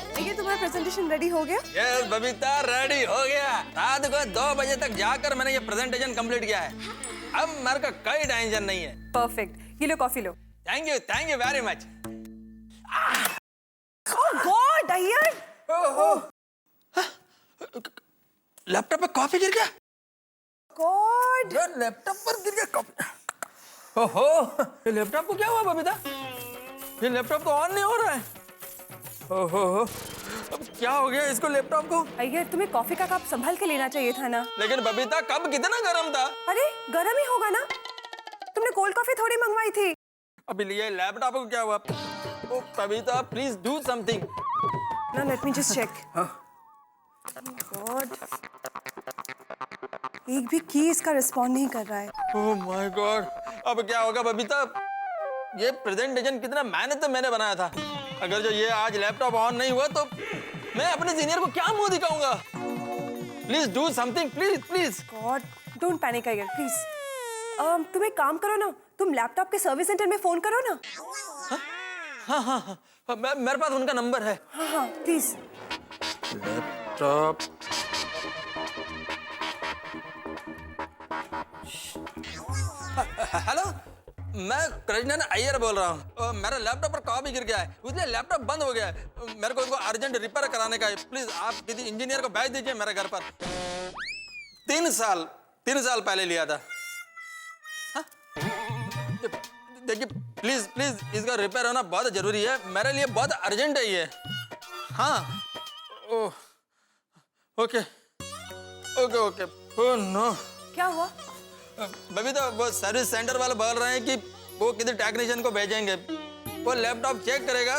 देखिए तुम्हारा presentation ready हो गया? यस बबीता, रेडी हो गया। रात को 2 बजे तक जाकर मैंने ये प्रेजेंटेशन कंप्लीट किया है। अब मेरे को कोई टेंशन नहीं है। परफेक्ट। ये लो कॉफी लो। Thank you very much. Oh god Iyer, laptop पे कॉफी गिर गया। गॉड यार लैपटॉप पर गिर गया कॉफी। ओहो, ये लैपटॉप को क्या हुआ बबीता? ये लैपटॉप तो ऑन नहीं हो रहा है। ओहो, अब क्या हो गया इसको लैपटॉप को? अय्यर तुम्हें कॉफी का कप संभाल के लेना चाहिए था ना। लेकिन बबीता कब कितना गर्म था। अरे गर्म ही होगा ना, तुमने कोल्ड कॉफी थोड़ी मंगवाई थी। अभी लिए लैपटॉप को क्या हुआ? Oh Babita please do something. Now let me just check. God. एक भी की इसका रिस्पॉन्ड नहीं कर रहा है। ओह माय गॉड, अब क्या होगा बबीता? ये प्रेजेंटेशन कितना मेहनत से मैंने बनाया था। अगर जो ये आज लैपटॉप ऑन नहीं हुआ तो मैं अपने सीनियर को क्या मुंह दिखाऊंगा? Please do something, please. God, don't panic Iyer, please. तुम एक काम करो ना, तुम लैपटॉप के सर्विस सेंटर में फोन करो ना। हाँ, मेरे पास उनका नंबर है। हाँ प्लीज। लैपटॉप हेलो, मैं कृष्णन अय्यर बोल रहा हूँ। मेरा लैपटॉप पर कॉपी गिर गया है, इसलिए लैपटॉप बंद हो गया है। मेरे को इसको अर्जेंट रिपेयर कराने का है। प्लीज आप किसी इंजीनियर को भेज दीजिए मेरे घर पर। 3 साल पहले लिया था। हाँ? देखिए प्लीज इसका रिपेयर होना बहुत जरूरी है, मेरे लिए बहुत अर्जेंट है ये। हाँ ओह ओके। ओह नो, क्या हुआ? बबीता वो सर्विस सेंटर वाले बोल रहे हैं कि वो किसी टेक्नीशियन को भेजेंगे, वो लैपटॉप चेक करेगा।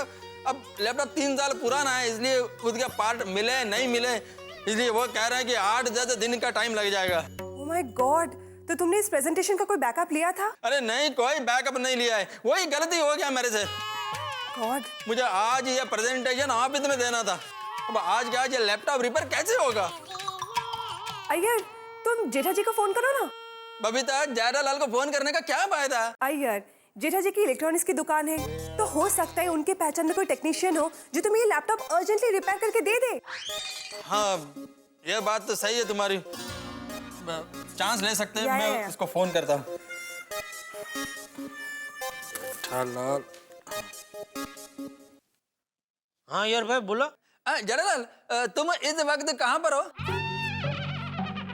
अब लैपटॉप 3 साल पुराना है, इसलिए उसके पार्ट मिले नहीं मिले, इसलिए वो कह रहे हैं कि 8-10 दिन का टाइम लग जाएगा। ओह माय गॉड, तो तुमने इस प्रेजेंटेशन का कोई बैकअप लिया था? अरे नहीं, कोई बैकअप नहीं लिया है, वही गलती हो गया मेरे से। गॉड, मुझे आज ये प्रेजेंटेशन ऑफिस में देना था। अब आज क्या, ये लैपटॉप रिपेयर कैसे होगा? अय्यर तुम जेठा जी को फोन करो ना। बबीता, जेठालाल को फोन करने का क्या फायदा? अय्यर जेठा जी की इलेक्ट्रॉनिक्स की दुकान है, तो हो सकता है उनके पहचान में कोई टेक्नीशियन हो जो तुम्हें ये लैपटॉप अर्जेंटली रिपेयर करके दे दे। हाँ ये बात तो सही है तुम्हारी, चांस ले सकते हैं। मैं उसको फोन करता हूँ। जेठालाल। हाँ यार भाई बोलो। जेठालाल, तुम इस वक्त कहाँ पर हो?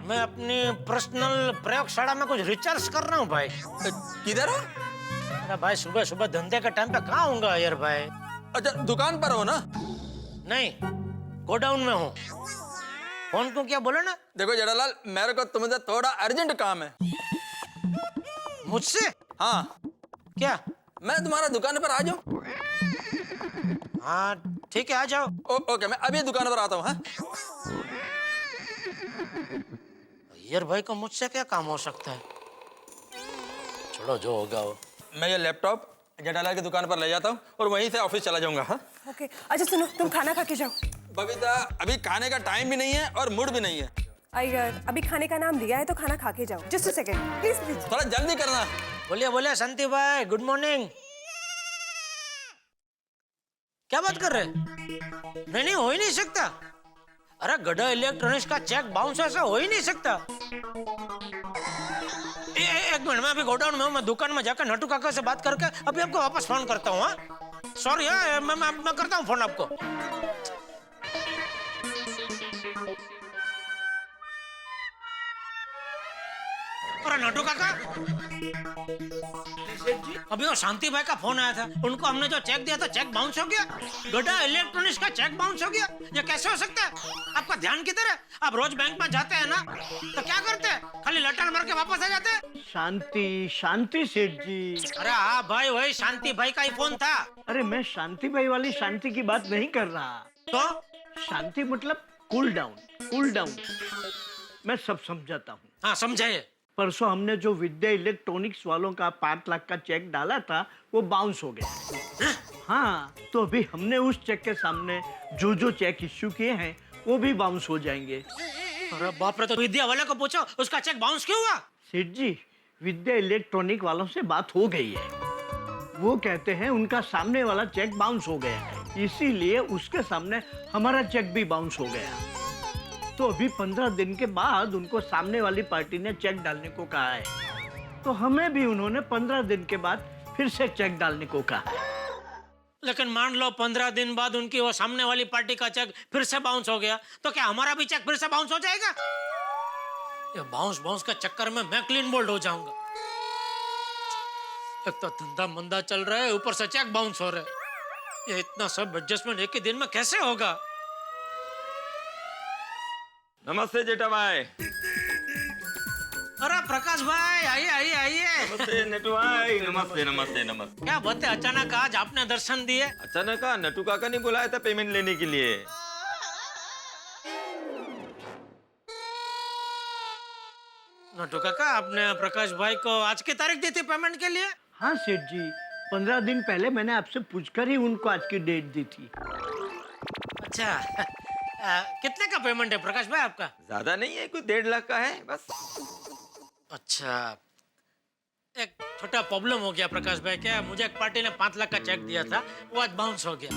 मैं अपनी पर्सनल प्रयोगशाला में कुछ रिसर्च कर रहा हूँ भाई। किधर हो? अरे भाई सुबह धंधे के टाइम पे कहाँ होऊंगा यार भाई? अच्छा दुकान पर हो ना? नहीं, गोडाउन में हूँ। फोन क्यों किया बोलो ना? देखो जेठालाल, मेरे को तुमसे थोड़ा अर्जेंट काम है। मुझसे? हाँ। क्या? मैं तुम्हारा दुकान पर आ जाऊँ? हाँ ठीक है, आ जाओ। ओके, मैं अभी दुकान पर आता हूँ। हाँ यार भाई को मुझसे क्या काम हो सकता है? चलो जो होगा वो। मैं ये लैपटॉप जेठालाल की दुकान पर ले जाता हूँ और वहीं से ऑफिस चला जाऊंगा। हाँ ओके, अच्छा सुनो, तुम खाना खा के जाओ। बबीता, अभी खाने का टाइम भी नहीं है और मूड भी नहीं है। अय्यर अभी खाने का नाम लिया है तो खाना खा के जाओ। Just a second please. थोड़ा जल्दी करना। बोलिए शांति भाई, गुड मॉर्निंग। क्या बात कर रहे? नहीं हो ही नहीं सकता। अरे गड्ढा इलेक्ट्रॉनिक्स का चेक बाउंस ऐसा हो ही नहीं सकता। एक मिनट, मैं अभी गोडाउन में हूँ, मैं दुकान में जाकर नटू काका से बात करके अभी आपको वापस फोन करता हूँ। हाँ सॉरी, मैं करता हूँ फोन आपको। अरे नटू काका, अभी वो शांति भाई का फोन आया था, उनको हमने जो चेक दिया था चेक बाउंस हो गया। गड्ढा इलेक्ट्रॉनिक्स का चेक बाउंस हो गया, ये कैसे हो सकता है? आपका ध्यान किधर है? आप रोज बैंक में जाते हैं ना, तो क्या करते हैं? खाली लटर मार के वापस आ जाते हैं। शांति सेठ जी। अरे हाँ भाई, वही शांति भाई का ही फोन था। अरे मैं शांति भाई वाली शांति की बात नहीं कर रहा। तो शांति मतलब कूल डाउन। मैं सब समझाता हूँ। हाँ समझाइए। परसों हमने जो विद्या इलेक्ट्रॉनिक्स वालों का 5 लाख का चेक डाला था वो बाउंस हो गया। हाँ, तो अभी हमने उस चेक के सामने जो चेक इश्यू किए हैं वो भी बाउंस हो जाएंगे। अरे बाप रे, तो विद्या वाले को पूछो उसका चेक बाउंस क्यों हुआ? सेठ जी, विद्या इलेक्ट्रॉनिक वालों से बात हो गई है, वो कहते हैं उनका सामने वाला चेक बाउंस हो गया है। इसीलिए उसके सामने हमारा चेक भी बाउंस हो गया। तो अभी 15 दिन के बाद उनको सामने वाली पार्टी ने चेक डालने को कहा है, तो हमें भी उन्होंने 15 दिन के बाद फिर से चेक डालने को कहा है। लेकिन मान लो 15 दिन बाद उनकी वो सामने वाली पार्टी का चेक फिर से बाउंस हो गया, तो क्या हमारा भी चेक फिर से बाउंस हो जाएगा? ये बाउंस के चक्कर में मैं क्लीन बोल्ड हो जाऊंगा। एक तो धंधा मंदा चल रहा है, ऊपर से चेक बाउंस हो रहा है। ये इतना सब एडजस्टमेंट एक ही दिन में कैसे होगा? नमस्ते जेठा भाई। अरे प्रकाश भाई, आइए आइए आइए। नमस्ते नटू भाई। नमस्ते नमस्ते नमस्ते। क्या बात है, अचानक आज आपने दर्शन दिए? अचानक नटू काका ने बुलाया था पेमेंट लेने के लिए। नटू काका, आपने प्रकाश भाई को आज की तारीख दी थी पेमेंट के लिए? हाँ सेठ जी, 15 दिन पहले मैंने आपसे पूछकर ही उनको आज की डेट दी थी। अच्छा, कितने का पेमेंट है प्रकाश भाई आपका? ज्यादा नहीं है, कुछ 1.5 लाख का है बस। अच्छा, एक छोटा प्रॉब्लम हो गया प्रकाश भाई। क्या मुझे एक पार्टी ने 5 लाख का चेक दिया था, वो आज बाउंस हो गया,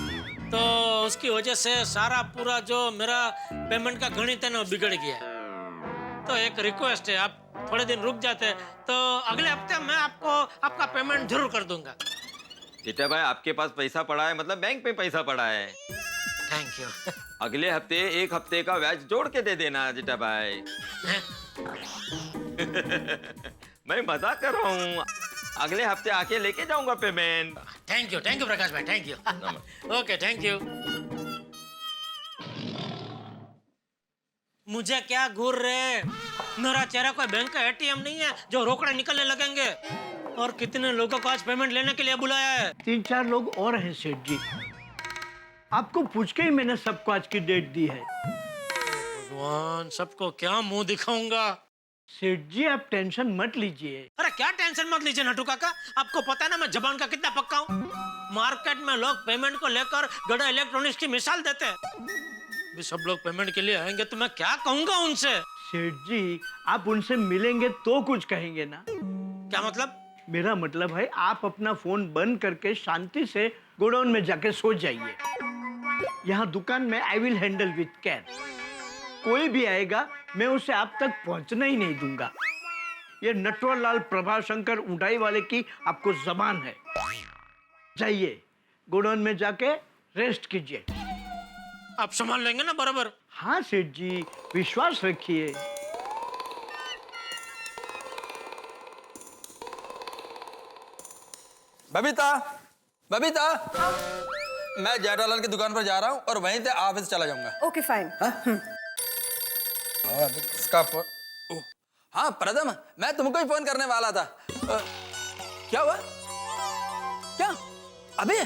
तो उसकी वजह से सारा पूरा जो मेरा पेमेंट का गणित है ना बिगड़ गया। तो एक रिक्वेस्ट है, आप थोड़े दिन रुक जाते तो अगले हफ्ते मैं आपको आपका पेमेंट जरूर कर दूंगा। जेठा भाई आपके पास पैसा पड़ा है, मतलब बैंक में पैसा पड़ा है। Thank you. अगले हफ्ते 1 हफ्ते का ब्याज जोड़ के दे देना जेठा भाई। मैं मजाक कर रहा हूँ, अगले हफ्ते आके लेके जाऊंगा पेमेंट। थैंक यू प्रकाश भाई, thank you. Okay, thank you. मुझे क्या घूर रहे, मेरा चेहरा कोई बैंक का एटीएम नहीं है जो रोकड़े निकलने लगेंगे। और कितने लोगों को आज पेमेंट लेने के लिए बुलाया है? 3-4 लोग और हैं सेठ जी, आपको पूछ के ही मैंने सबको आज की डेट दी है। भगवान, सबको क्या मुंह दिखाऊंगा? सेठ जी आप टेंशन मत लीजिए। अरे क्या टेंशन मत लीजिए नटू काका, आपको पता है ना मैं जबान का कितना पक्का हूँ। मार्केट में लोग पेमेंट को लेकर गड़ा इलेक्ट्रॉनिक्स की मिसाल देते हैं। भी सब लोग पेमेंट के लिए आएंगे तो मैं क्या कहूंगा उनसे? सेठ जी आप उनसे मिलेंगे तो कुछ कहेंगे ना। क्या मतलब? मेरा मतलब है आप अपना फोन बंद करके शांति से गोडाउन में जाके सो जाइए। यहाँ दुकान में I will handle with care. कोई भी आएगा मैं उसे आप तक पहुंचना ही नहीं दूंगा। ये नटवरलाल प्रभाशंकर ऊंटाई वाले की आपको जबान है। जाइए गोडाउन में जाके रेस्ट कीजिए। आप संभाल लेंगे ना बराबर? हाँ सेठ जी विश्वास रखिए। बबीता, बबीता, मैं जेठालाल की दुकान पर जा रहा हूँ और वहीं से ऑफिस चला जाऊंगा। Okay fine. अभी किसका फोन? ओह, हाँ प्रथम, मैं तुमको ही फोन करने वाला था। क्या हुआ? क्या अभी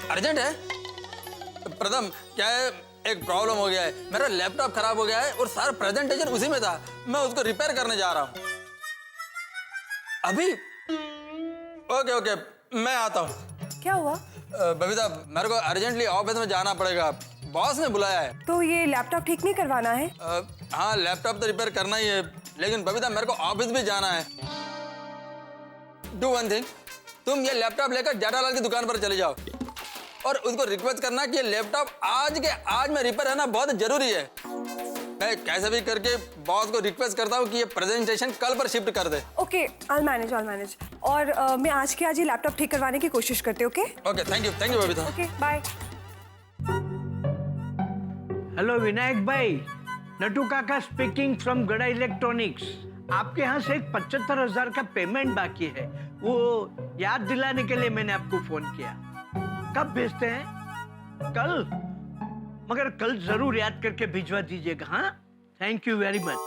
अर्जेंट है? प्रथम क्या है, एक प्रॉब्लम हो गया है, मेरा लैपटॉप खराब हो गया है और सारा प्रेजेंटेशन उसी में था। मैं उसको रिपेयर करने जा रहा हूँ अभी। ओके ओके, मैं आता हूँ। क्या हुआ? बबीता, मेरे को अर्जेंटली ऑफिस में जाना पड़ेगा, बॉस ने बुलाया है। तो ये लैपटॉप ठीक नहीं करवाना है? हाँ लैपटॉप तो रिपेयर करना ही है, लेकिन बबीता मेरे को ऑफिस भी जाना है। डू वन थिंग, तुम ये लैपटॉप लेकर जेठालाल की दुकान पर चले जाओ और उनको रिक्वेस्ट करना कि ये लैपटॉप आज के आज में रिपेयर होना बहुत जरूरी है। मैं कैसे भी करके बॉस को रिक्वेस्ट करता हूँ कि ये प्रेजेंटेशन कल पर शिफ्ट कर दे। Okay, I'll manage। और मैं आज के आज ये लैपटॉप ठीक करवाने की कोशिश करती हूँ। Okay, thank you Babita. Okay bye. Hello Vinayak भाई, नटू काका स्पीकिंग फ्रॉम गड़ा इलेक्ट्रॉनिक्स। आपके यहाँ से एक 75,000 का पेमेंट बाकी है, वो याद दिलाने के लिए मैंने आपको फोन किया। कब भेजते हैं? कल? मगर कल जरूर याद करके भिजवा दीजिएगा। हाँ, थैंक यू वेरी मच।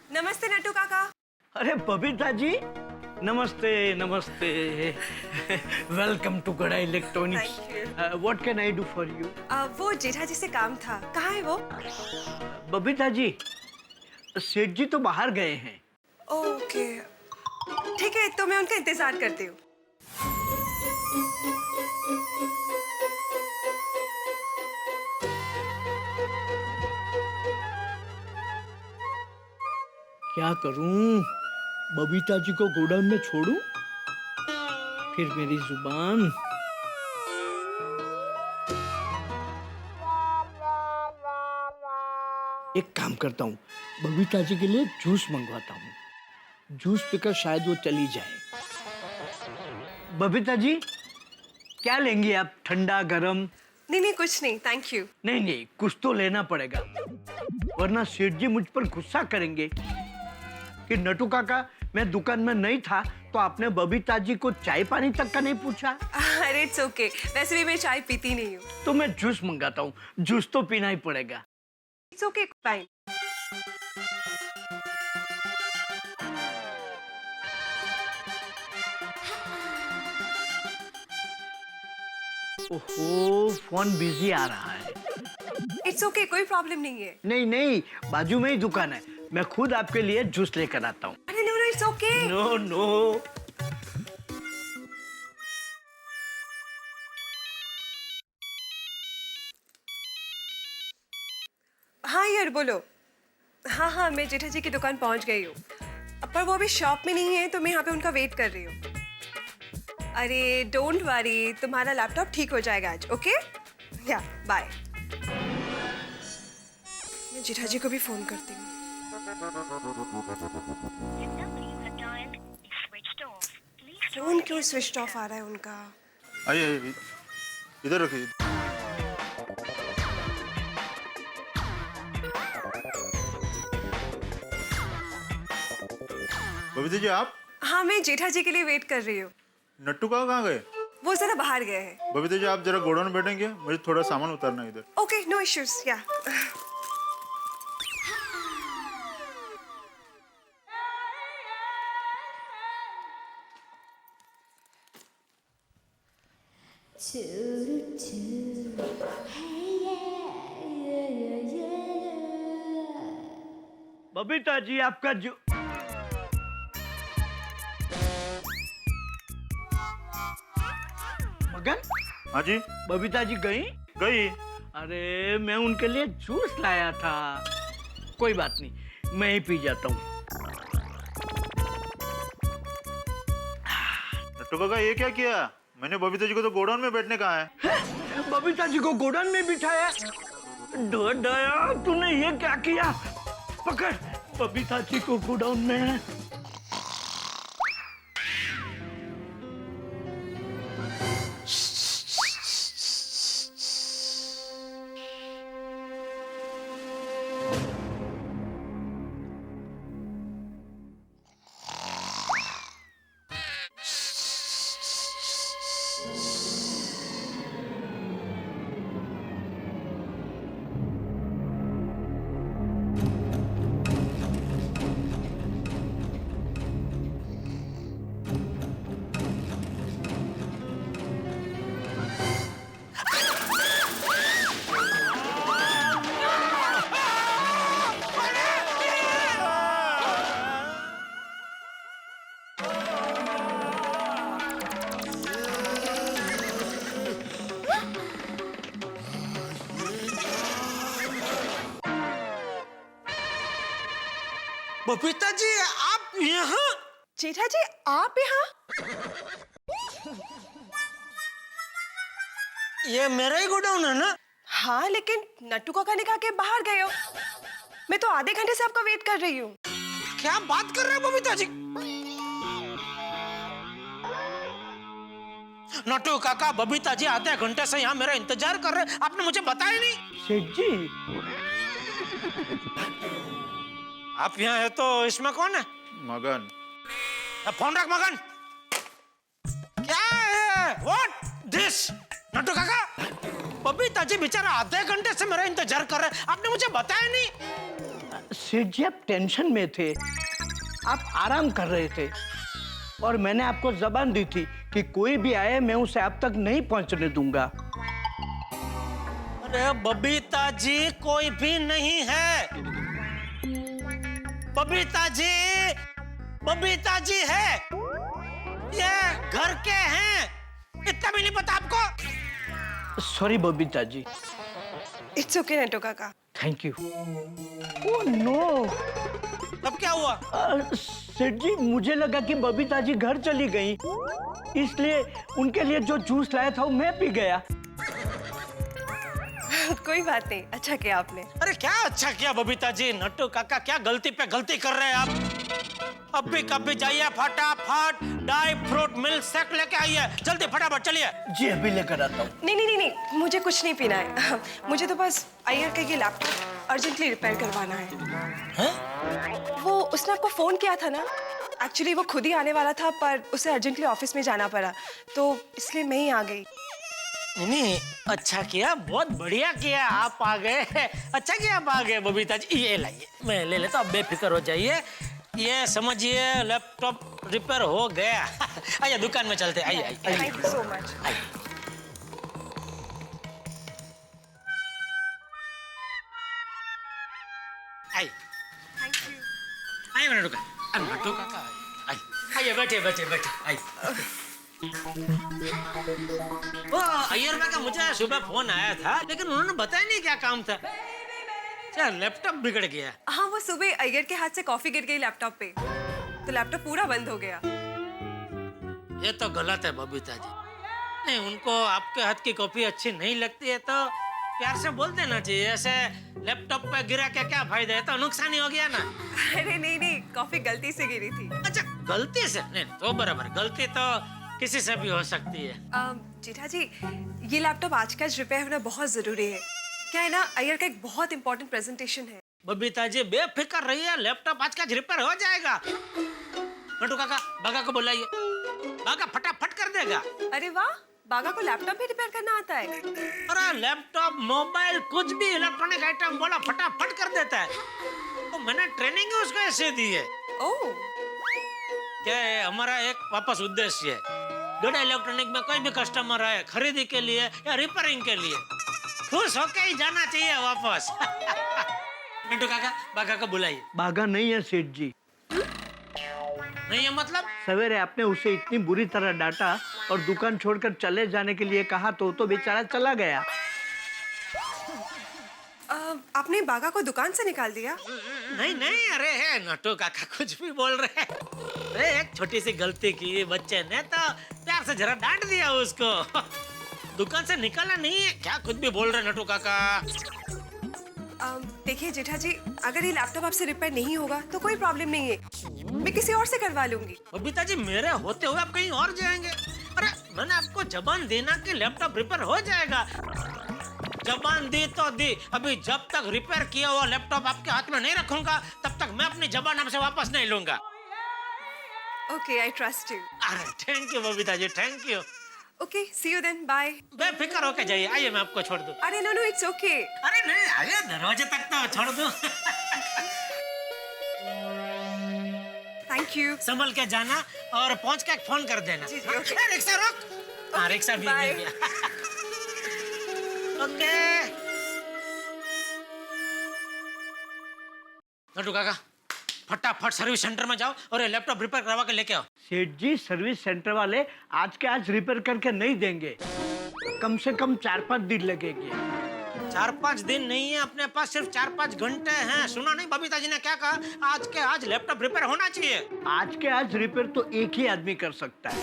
नमस्ते नटू काका। अरे बबीता जी नमस्ते नमस्ते। वेलकम टू गड़ा electronics. What can I do for you? वो जेठा जी से काम था, कहाँ है वो? बबीता जी सेठ जी तो बाहर गए हैं। ओके ठीक है, तो मैं उनका इंतजार करती हूँ। क्या करूं, बबीता जी को गोडाउन में छोड़ूं, फिर मेरी जुबान एक काम करता हूँ, बबीता जी के लिए जूस मंगवाता हूँ। जूस पीकर शायद वो चली जाए। बबीता जी, क्या लेंगी आप? ठंडा गरम? नहीं कुछ नहीं, थैंक यू। नहीं नहीं, कुछ तो लेना पड़ेगा, वरना सेठ जी मुझ पर गुस्सा करेंगे कि नटू काका मैं दुकान में नहीं था तो आपने बबीता जी को चाय पानी तक का नहीं पूछा। अरे इट्स ओके, वैसे भी मैं चाय पीती नहीं हूँ। तो मैं जूस मंगाता हूँ, जूस तो पीना ही पड़ेगा। It's okay, fine. ओहो, फोन बिजी आ रहा है। इट्स ओके, कोई प्रॉब्लम नहीं है। नहीं नहीं, बाजू में ही दुकान है, मैं खुद आपके लिए जूस लेकर आता हूँ। अरे no it's okay. No no. हाँ यार बोलो। हाँ मैं जेठा जी की दुकान पहुंच गई हूँ, पर वो अभी शॉप में नहीं है तो मैं यहाँ पे उनका वेट कर रही हूँ। अरे डोंट वरी, तुम्हारा लैपटॉप ठीक हो जाएगा आज, ओके? या बाय। मैं जेठा जी को भी फोन करती हूँ। फोन क्यों स्विच ऑफ आ रहा है उनका? आइए इधर रखिए। बबीता जी आप? हाँ मैं जेठा जी के लिए वेट कर रही हूँ। नट्टू कहाँ गए? वो जरा बाहर गए हैं। बबीता जी आप जरा गोडाउन बैठेंगे, मुझे थोड़ा सामान उतारना है इधर। Okay no issues. या बबीता जी आपका जो मगन, हाँ जी बबीता जी गई? गई। अरे मैं उनके लिए जूस लाया था। कोई बात नहीं, मैं ही पी जाता हूँ। नट्टू काका ये क्या किया? मैंने बबीता जी को तो गोडाउन में बैठने कहा है। बबीता जी को गोडाउन में बिठाया? दया, तूने ये क्या किया? पकड़, बबीता जी को गोडाउन में। बबीता जी आप यहाँ? जेठा जी आप यहाँ? ये मेरा ही गोडाउन है ना? हाँ लेकिन नट्टू काका ने कहा कि बाहर गए हो। मैं तो आधे घंटे से आपका वेट कर रही हूँ। क्या बात कर रहे हो बबीता जी? नट्टू काका बबीता जी आधे घंटे से यहाँ मेरा इंतजार कर रहे हैं, आपने मुझे बताया नहीं। सेठ जी, आप यहाँ है तो इसमें कौन है? मगन। फोन रख मगन। क्या है? What this? नट्टू काका, बबीता जी बेचारा आधे घंटे से मेरा इंतजार कर रहे हैं, आपने मुझे बताया नहीं। सेठ जी आप टेंशन में थे, आप आराम कर रहे थे और मैंने आपको जबान दी थी कि कोई भी आए मैं उसे आप तक नहीं पहुंचने दूंगा। अरे बबीता जी कोई भी नहीं है। बबीता जी है, ये घर के हैं, इतना भी नहीं पता आपको? Sorry Babita ji. It's okay Nattu Kaka. Thank you. Oh no. अब क्या हुआ? सेठ जी मुझे लगा कि बबीता जी घर चली गई, इसलिए उनके लिए जो जूस लाया था वो मैं पी गया। कोई बात नहीं, अच्छा किया आपने। अरे क्या अच्छा किया बबीता जी, नट्टू काका क्या गलती पे गलती कर रहे हैं आप। अभी कभी जाइए फटाफट ड्राई फ्रूट मिल्क शेक लेके आइए, जल्दी फटाफट चलिए। जी अभी लेकर आता हूँ। नहीं नहीं नहीं नहीं, मुझे कुछ नहीं पीना है। मुझे तो बस अय्यर का ये लैपटॉप अर्जेंटली रिपेयर करवाना है। वो उसने आपको फोन किया था ना, एक्चुअली वो खुद ही आने वाला था पर उसे अर्जेंटली ऑफिस में जाना पड़ा, तो इसलिए मैं ही आ गई। नहीं अच्छा किया, बहुत बढ़िया किया, आप आ गए। अच्छा किया आप आ गए बबीता जी। ये लाइए, मैं ले लेता हूँ, बेफिक्र हो जाइए। ये समझिए लैपटॉप रिपेयर हो गया। आइए दुकान में चलते, आइए आइए। Thank you so much. आइए थैंक यू। आइए मेरा दुकान, नट्टू काका आइए, आइए बैठे बैठे बैठे आइए। वो अय्यर भाई का मुझे सुबह फोन आया था, लेकिन उन्होंने बताया नहीं क्या काम था। क्या लैपटॉप बिगड़ गया? हाँ, वो सुबह अय्यर के हाथ से कॉफी गिर गई लैपटॉप पे, तो लैपटॉप पूरा बंद हो गया। ये तो गलत है बबीता जी। नहीं, उनको आपके हाथ की कॉफी अच्छी नहीं लगती है तो प्यार से बोल देना चाहिए। ऐसे लैपटॉप पे गिरा के क्या फायदा है, तो नुकसान ही हो गया ना। अरे नहीं नहीं, कॉफी गलती से गिरी थी। अच्छा गलती से? नहीं तो बराबर, गलती तो किसी से भी हो सकती है। जेठा जी, ये लैपटॉप आज का रिपेयर होना बहुत जरूरी है। क्या है ना, अय्यर का एक बहुत इंपॉर्टेंट प्रेजेंटेशन है। बबीता जी बेफिक्र रहिए, लैपटॉप आज का रिपेयर हो जाएगा। नट्टू काका बागा को बुलाइए, बागा फटाफट कर देगा। अरे वाह, बागा को लैपटॉप भी रिपेयर करना आता है। अरे लैपटॉप मोबाइल कुछ भी इलेक्ट्रॉनिक आइटम बोला फटाफट कर देता है। तो मैंने ट्रेनिंग ही उसको ऐसे दी है। ओह, क्या है, हमारा एक वापस उद्देश्य है, गड़ा इलेक्ट्रॉनिक में कोई भी कस्टमर आए खरीदी के लिए या रिपेयरिंग के लिए, खुश होके ही जाना चाहिए वापस। मिंटू काका बागा को बुलाइए। बागा नहीं है सेठ जी। नहीं है मतलब? सवेरे आपने उसे इतनी बुरी तरह डांटा और दुकान छोड़कर चले जाने के लिए कहा तो बेचारा चला गया। आपने बागा को दुकान से निकाल दिया? नहीं नहीं, अरे है नट्टू काका कुछ भी बोल रहे हैं। अरे एक छोटी सी गलती की बच्चे ने, तो प्यार से जरा डांट दिया उसको। दुकान से निकाला नहीं है, क्या कुछ भी बोल रहे नट्टू काका। देखिए जेठा जी, अगर ये लैपटॉप आपसे रिपेयर नहीं होगा तो कोई प्रॉब्लम नहीं है, मैं किसी और से करवा लूंगी। बबीता जी मेरे होते हुए आप कहीं और जाएंगे? अरे मैंने आपको जबान देना कि लैपटॉप रिपेयर हो जाएगा। जबान दी तो दी, अभी जब तक रिपेयर किया हुआ लैपटॉप आपके हाथ में नहीं रखूंगा तब तक मैं अपनी जबान आपसे वापस नहीं लूंगा। Okay, I trust you. अरे thank you Babita ji, thank you. Okay, see you then, bye. बेफिक्र होके जाइए, आइए मैं आपको छोड़ दूं। अरे नो नो, इट्स ओके। अरे नहीं, आइए दरवाजे तक तो छोड़ दूं। Thank you. संभल के जाना और पहुंच के फोन कर देना। जी, जी, ओके। रिक्शा रोक। हाँ रिक्शा भी बाय। मिल गया। ओके नट्टू काका फटाफट सर्विस सेंटर में जाओ और ये लैपटॉप रिपेयर करवा के लेके आओ। सेठ जी सर्विस सेंटर वाले आज के आज रिपेयर करके नहीं देंगे, कम से कम 4-5 दिन लगेंगे। 4-5 दिन नहीं है अपने पास, सिर्फ 4-5 घंटे हैं। सुना नहीं बबीता जी ने क्या कहा, आज के आज लैपटॉप रिपेयर होना चाहिए। आज के आज रिपेयर तो एक ही आदमी कर सकता है।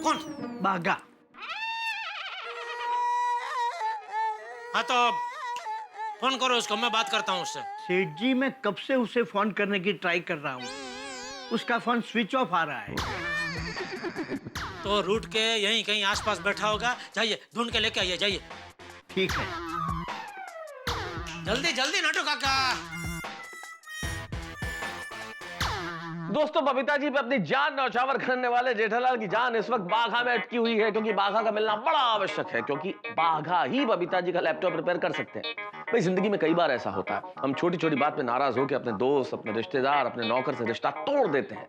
कौन? बागा। हाँ तो फोन करो उसको, मैं बात करता हूँ उससे। सेठ जी मैं कब से उसे फोन करने की ट्राई कर रहा हूँ, उसका फोन स्विच ऑफ आ रहा है। तो रूट के यहीं कहीं आसपास बैठा होगा, जाइए ढूंढ के लेके आइए, जाइए। ठीक है। जल्दी जल्दी नट्टू काका। दोस्तों बबीता जी पे अपनी जान न्यौछावर करने वाले जेठालाल की जान इस वक्त बाघा में अटकी हुई है, क्योंकि बाघा का मिलना बड़ा आवश्यक है, क्योंकि बाघा ही बबीता जी का लैपटॉप रिपेयर कर सकते हैं। भाई जिंदगी में कई बार ऐसा होता है, हम छोटी छोटी बात पे नाराज होकर अपने दोस्त, अपने रिश्तेदार, अपने नौकर से रिश्ता तोड़ देते हैं,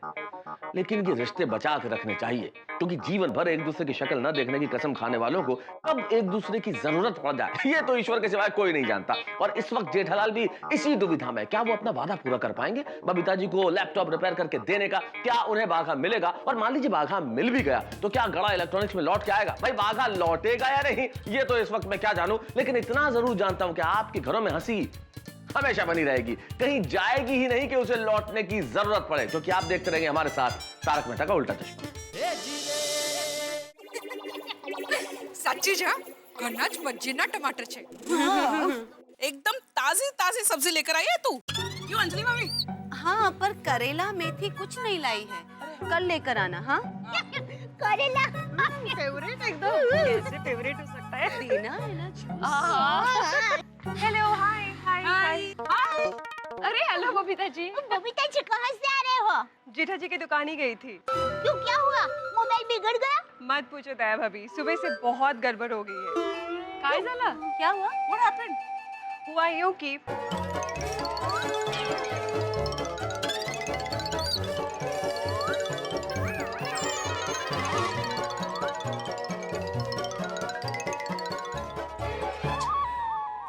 लेकिन ये रिश्ते बचा के रखने चाहिए, क्योंकि जीवन भर एक दूसरे की शक्ल न देखने की कसम खाने वालों को कब एक दूसरे की जरूरत पड़ जाए ये तो ईश्वर के सिवाय कोई नहीं जानता। और इस वक्त जेठालाल भी इसी दुविधा में, क्या वो अपना वादा पूरा कर पाएंगे बबीता जी को लैपटॉप रिपेयर करके देने का? क्या उन्हें बाघा मिलेगा? और मान लीजिए बाघा मिल भी गया तो क्या गड़ा इलेक्ट्रॉनिक्स में लौट के आएगा? भाई बाघा लौटेगा या नहीं ये तो इस वक्त मैं क्या जानूं, लेकिन इतना जरूर जानता हूं कि आपके घरों में हंसी हमेशा बनी रहेगी, कहीं जाएगी ही नहीं कि उसे लौटने की जरूरत पड़े, क्योंकि आप देखते रहेंगे हमारे साथ तारक मेहता का उल्टा चश्मा। सच्ची जा, ઘણા જ મજેના ટમાટર છે એકદમ તાજી તાજી સબ્જી લેकर आई है तू क्यों अंजलि मामी हाँ, पर करेला मेथी कुछ नहीं लाई है। कल लेकर आना। हाँ, करेला फेवरेट एकदम। कैसे फेवरेट हो सकता है? दीना है ना। हेलो, हाय हाय हाय। अरे हेलो बबीता जी। बबीता जी कहाँ से आ रहे हो? जेठा जी की दुकान ही गई थी। क्यों, क्या हुआ? मोबाइल बिगड़ गया? मत पूछो दया भाभी, सुबह से बहुत गड़बड़ हो गई है। काय झालं? क्या हुआ? व्हाट हैपेंड हुआ यूं कि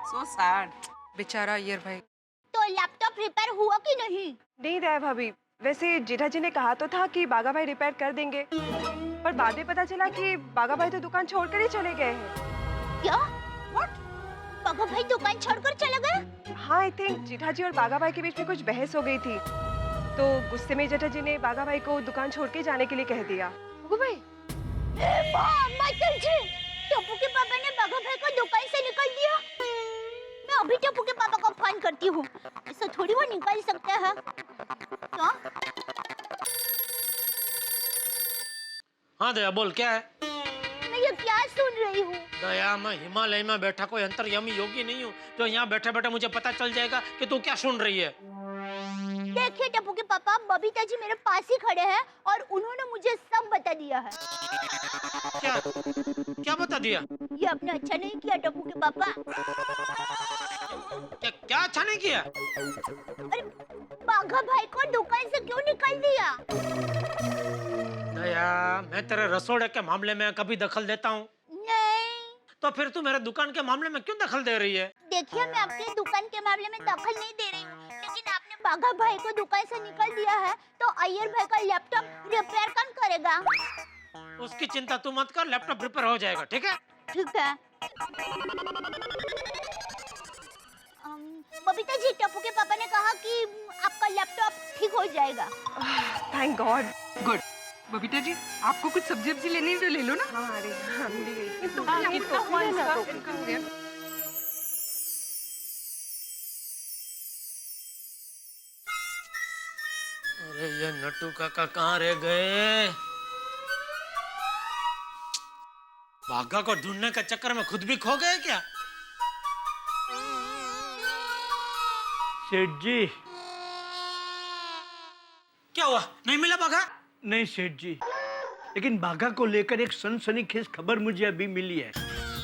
सो सैड बेचारा अय्यर भाई तो लैपटॉप रिपेयर हुआ कि नहीं? नहीं दया भाभी, वैसे जेठा जी ने कहा तो था कि बागा भाई रिपेयर कर देंगे, पर बाद में पता चला कि बागा भाई तो दुकान छोड़कर ही चले गए हैं। क्या? व्हाट? बाबा भाई दुकान छोड़कर चला गया? हाँ, आई थिंक जेठा जी और बागा भाई के बीच में कुछ बहस हो गई थी, तो गुस्से में जेठा जी ने बागा भाई को दुकान छोड़ के जाने के लिए कह दिया। भाई माइकल जी, टप्पू के पापा ने बाबा भाई को दुकान से निकाल दिया। मैं अभी टप्पू के पापा को फोन करती हूँ। ऐसा थोड़ी वो निकाल सकता है। क्या? हाँ दया बोल, क्या है? मैं ये क्या सुन रही हूँ? दया, मैं हिमालय में बैठा कोई अंतर्यामी योगी नहीं हूँ जो यहाँ बैठे बैठे मुझे पता चल जाएगा कि तू क्या सुन रही है। देखिए टप्पू के पापा, बबीता जी मेरे पास ही खड़े हैं और उन्होंने मुझे सब बता दिया है। क्या क्या बता दिया? ये आपने अच्छा नहीं किया टप्पू के पापा। क्या अच्छा नहीं किया? अरे बाघा भाई को दुकान से क्यों निकाल दिया? दया, मैं तेरे रसोड़े के मामले में कभी दखल देता हूँ? नहीं। तो फिर तू मेरे दुकान के मामले में क्यों दखल दे रही है? देखिए, मैं आपके दुकान के मामले में दखल नहीं दे रही हूँ, लेकिन आपने बाघा भाई को दुकान से निकाल दिया है, तो अय्यर भाई का लैपटॉप रिपेयर कौन करेगा? उसकी चिंता तू मत कर, लैपटॉप रिपेयर हो जाएगा, ठीक है? ठीक है। बबीता जी, टप्पू के पापा ने कहा कि आपका लैपटॉप ठीक हो जाएगा। Thank God. Good Babita ji, आपको कुछ सब्जी वब्जी लेनी है तो ले लो ना। हाँ, अरे हाँ, मिल गई। इनका हो गया। अरे ये नट्टू काका कहाँ रह गए? बाघा को ढूंढने के चक्कर में खुद भी खो गए क्या? सेठ जी। क्या हुआ, नहीं मिला बाघा? नहीं सेठ जी, लेकिन बाघा को लेकर एक सनसनीखेज खबर मुझे अभी मिली है।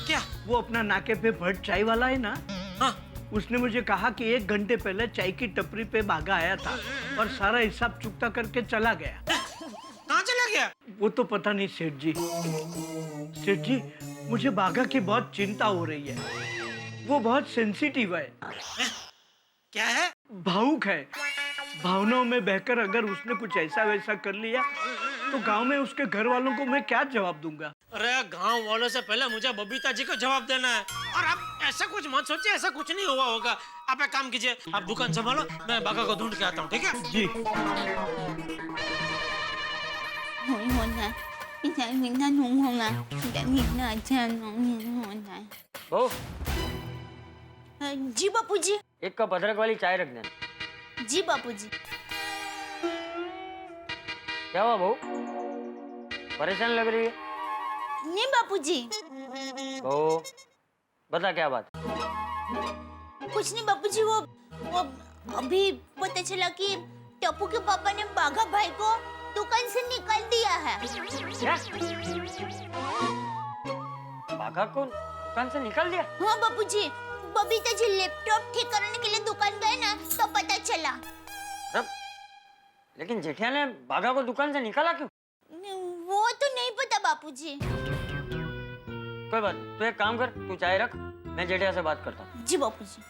क्या? वो अपना नाके पे भट्ट चाय वाला है ना, हाँ, उसने मुझे कहा कि 1 घंटे पहले चाय की टपरी पे बाघा आया था और सारा हिसाब चुकता करके चला गया। कहाँ चला गया? वो तो पता नहीं सेठ जी। सेठ जी, मुझे बाघा की बहुत चिंता हो रही है। वो बहुत सेंसिटिव है। क्या है? भावुक है। भावनाओं में बहकर अगर उसने कुछ ऐसा वैसा कर लिया तो गांव में उसके घर वालों को मैं क्या जवाब दूंगा? अरे गांव वालों से पहले मुझे बबीता जी को जवाब देना है। और आप ऐसा कुछ मत सोचिए, ऐसा कुछ नहीं हुआ होगा। आप एक काम कीजिए, आप दुकान संभालो, मैं बाघा को ढूंढ के आता हूँ, ठीक है? जी। बहू, जी बापूजी। 1 कप अदरक वाली चाय रख देना। जी बापूजी। क्या हुआ बहू, परेशान लग रही है? नहीं बापूजी। बहू बता, क्या बात? कुछ नहीं बापूजी, वो अभी पता चला कि टप्पू के पापा ने बाघा भाई को दुकान से निकाल दिया है। क्या? बाघा को दुकान से निकाल दिया? हाँ बापूजी, बबीता जी लैपटॉप ठीक करने के लिए दुकान गए ना, तो पता चला। रब, लेकिन जेठिया ने बाघा को दुकान से निकाला क्यों? वो तो नहीं पता बापूजी। कोई बात, तू एक काम कर, तू चाय रख, मैं जेठिया से बात करता हूँ। जी बापूजी।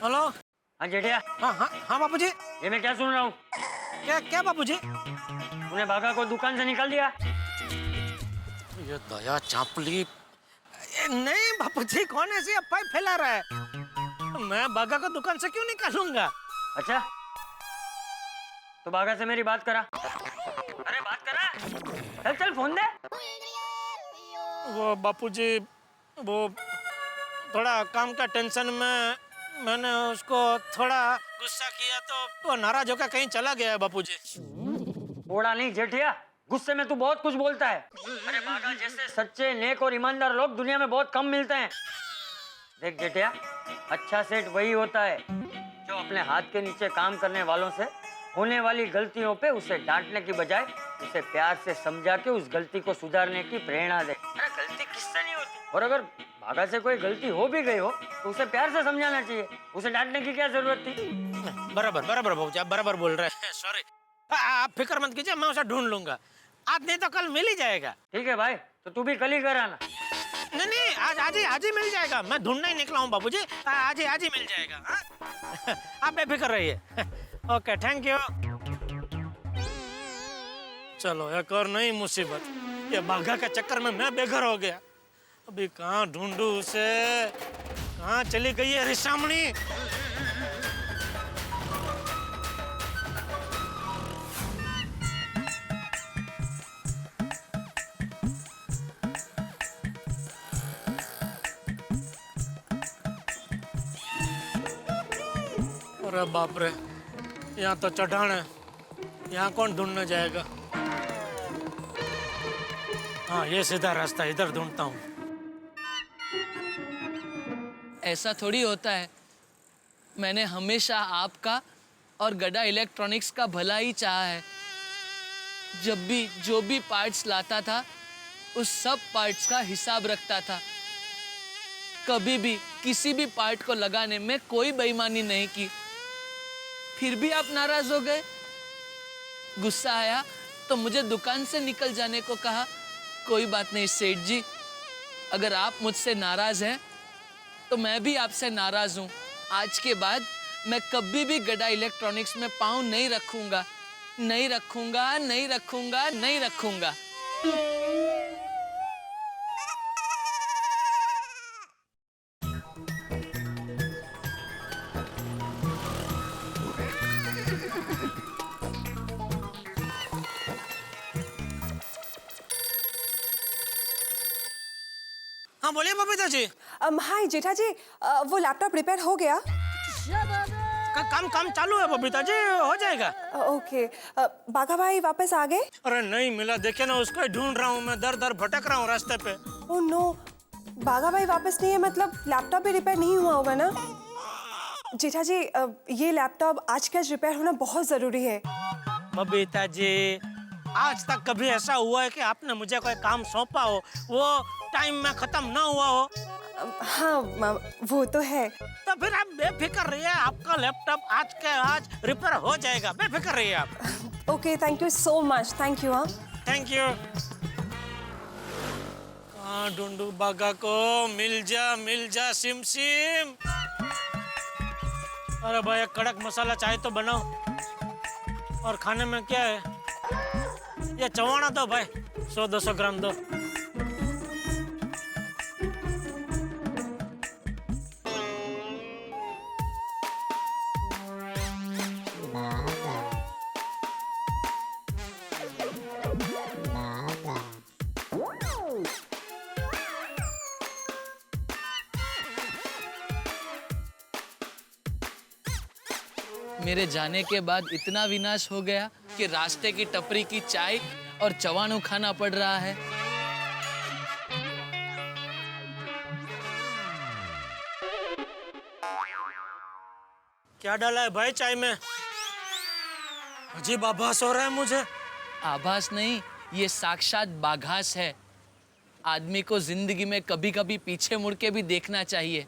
हेलो। हाँ जेठिया। हाँ हाँ हाँ बापूजी। ये मैं क्या सुन रहा हूँ? क्या क्या बापूजी? तूने बाघा को दुकान से निकाल दिया? ये दया चापली। नहीं बापूजी, कौन ऐसी अफवाह फैला रहा है? मैं बागा को दुकान से क्यों निकालूंगा? अच्छा, तो बागा से मेरी बात करा। अरे बात करा, चल चल फोन दे। वो बापूजी, वो थोड़ा काम का टेंशन में मैंने उसको थोड़ा गुस्सा किया तो वो नाराज होकर कहीं चला गया है बापूजी। बोड़ा नहीं जेठिया, गुस्से में तू बहुत कुछ बोलता है। अरे बागा जैसे सच्चे, नेक और ईमानदार लोग दुनिया में बहुत कम मिलते हैं। देख जेठिया, अच्छा सेठ वही होता है जो अपने हाथ के नीचे काम करने वालों से होने वाली गलतियों पे उसे डांटने की बजाय उसे प्यार से समझा के उस गलती को सुधारने की प्रेरणा दे। अरे गलती किससे नहीं होती, और अगर बागा से कोई गलती हो भी गई हो तो उसे प्यार से समझाना चाहिए, उसे डांटने की क्या जरूरत थी? बराबर बराबर बाबूजी, आप बराबर बोल रहे हैं। सॉरी, आप फिक्र मत कीजिए, मैं उसे ढूंढ लूंगा। आज नहीं तो कल मिल ही जाएगा। ठीक है भाई, तो तू भी कल ही कर आना। नहीं नहीं, आज ही मिल जाएगा। मैं ढूंढना ही निकला हूँ बाबूजी, आज ही मिल जाएगा। हाँ? आप बेफिक्र रहिए। Okay, thank you. चलो, एक और नई मुसीबत। ये बाघा के चक्कर में मैं बेघर हो गया। अभी कहाँ ढूंढूं उसे? कहाँ चली गई है रिशामणी? अरे बाप रे, यहाँ तो चढ़ान है, यहाँ कौन ढूंढने जाएगा? हाँ, ये सीधा रास्ता, इधर ढूंढता हूँ। ऐसा थोड़ी होता है। मैंने हमेशा आपका और गड्ढा इलेक्ट्रॉनिक्स का भला ही चाहा है। जब भी जो भी पार्ट्स लाता था, उस सब पार्ट्स का हिसाब रखता था। कभी भी किसी भी पार्ट को लगाने में कोई बेईमानी नहीं की। फिर भी आप नाराज हो गए। गुस्सा आया तो मुझे दुकान से निकल जाने को कहा। कोई बात नहीं सेठ जी, अगर आप मुझसे नाराज हैं तो मैं भी आपसे नाराज हूँ। आज के बाद मैं कभी भी गड्ढा इलेक्ट्रॉनिक्स में पाँव नहीं रखूंगा, नहीं रखूंगा, नहीं रखूंगा, नहीं रखूंगा। हाँ बोलिए बबीता जी। हाय जेठा जी, वो लैपटॉप रिपेयर हो गया? काम चालू है बबीता जी, हो जाएगा। ओके, बाघा भाई वापस आ गए? अरे नहीं मिला, देखे ना, उसको ही ढूंढ रहा हूँ मैं, दर दर भटक रहा हूँ रास्ते पे। ओह नो, बाघा भाई वापस नहीं है, मतलब लैपटॉप भी रिपेयर नहीं हुआ होगा ना? जेठा जी, ये लैपटॉप आज का रिपेयर होना बहुत जरूरी है। बबीता जी, आज तक कभी ऐसा हुआ है कि आपने मुझे कोई काम सौंपा हो, वो टाइम में खत्म ना हुआ हो? हाँ, वो तो है। तो फिर आप बेफिक्र रहिए, आपका लैपटॉप आज के आज रिपेयर हो जाएगा, बेफिक्र रहिए आप। Okay, thank you so much. Thank you. हाँ, थैंक यू। कहाँ ढूंढू बागा को? मिल जा सिम सिम। अरे भाई, एक कड़क मसाला चाय तो बनाओ। और खाने में क्या है? ये चवाना दो भाई, 100-200 ग्राम दो। मेरे जाने के बाद इतना विनाश हो गया कि रास्ते की टपरी की चाय और चवानू खाना पड़ रहा है। क्या डाला है भाई चाय में? अजीब आभास हो रहा है मुझे। आभास नहीं, ये साक्षात बाघास है। आदमी को जिंदगी में कभी कभी पीछे मुड़ के भी देखना चाहिए।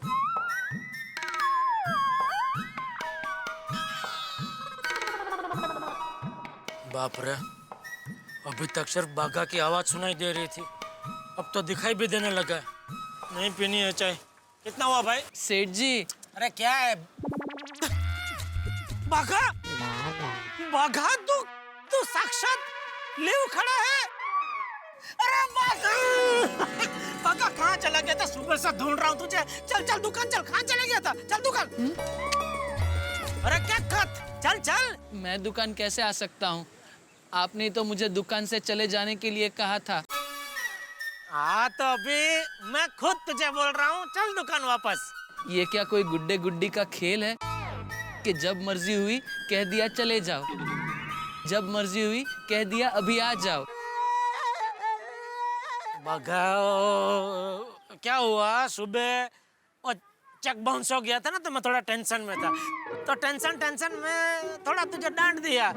बाप रे, अभी तक सिर्फ बाघा की आवाज सुनाई दे रही थी, अब तो दिखाई भी देने लगा है। नहीं पीनी है चाय। कितना हुआ भाई? सेठ जी। अरे क्या है? बाघा, बाघा तू साक्षात लिव खड़ा है। अरे बागा कहाँ चला गया था? सुबह से ढूंढ रहा हूँ तुझे। चल चल दुकान चल। कहाँ चला गया था? चल दुकान। अरे क्या खत? चल चल। मैं दुकान कैसे आ सकता हूँ? आपने तो मुझे दुकान से चले जाने के लिए कहा था। हाँ तो अभी मैं खुद तुझे बोल रहा हूँ, चल दुकान वापस। ये क्या कोई गुड्डे गुड्डी का खेल है कि जब मर्जी हुई कह दिया चले जाओ, जब मर्जी हुई कह दिया अभी आ जाओ? बगाओ क्या हुआ? सुबह वो चेक बाउंस हो गया था ना, तो मैं थोड़ा टेंशन में था, तो टेंशन में थोड़ा तुझे डांट दिया।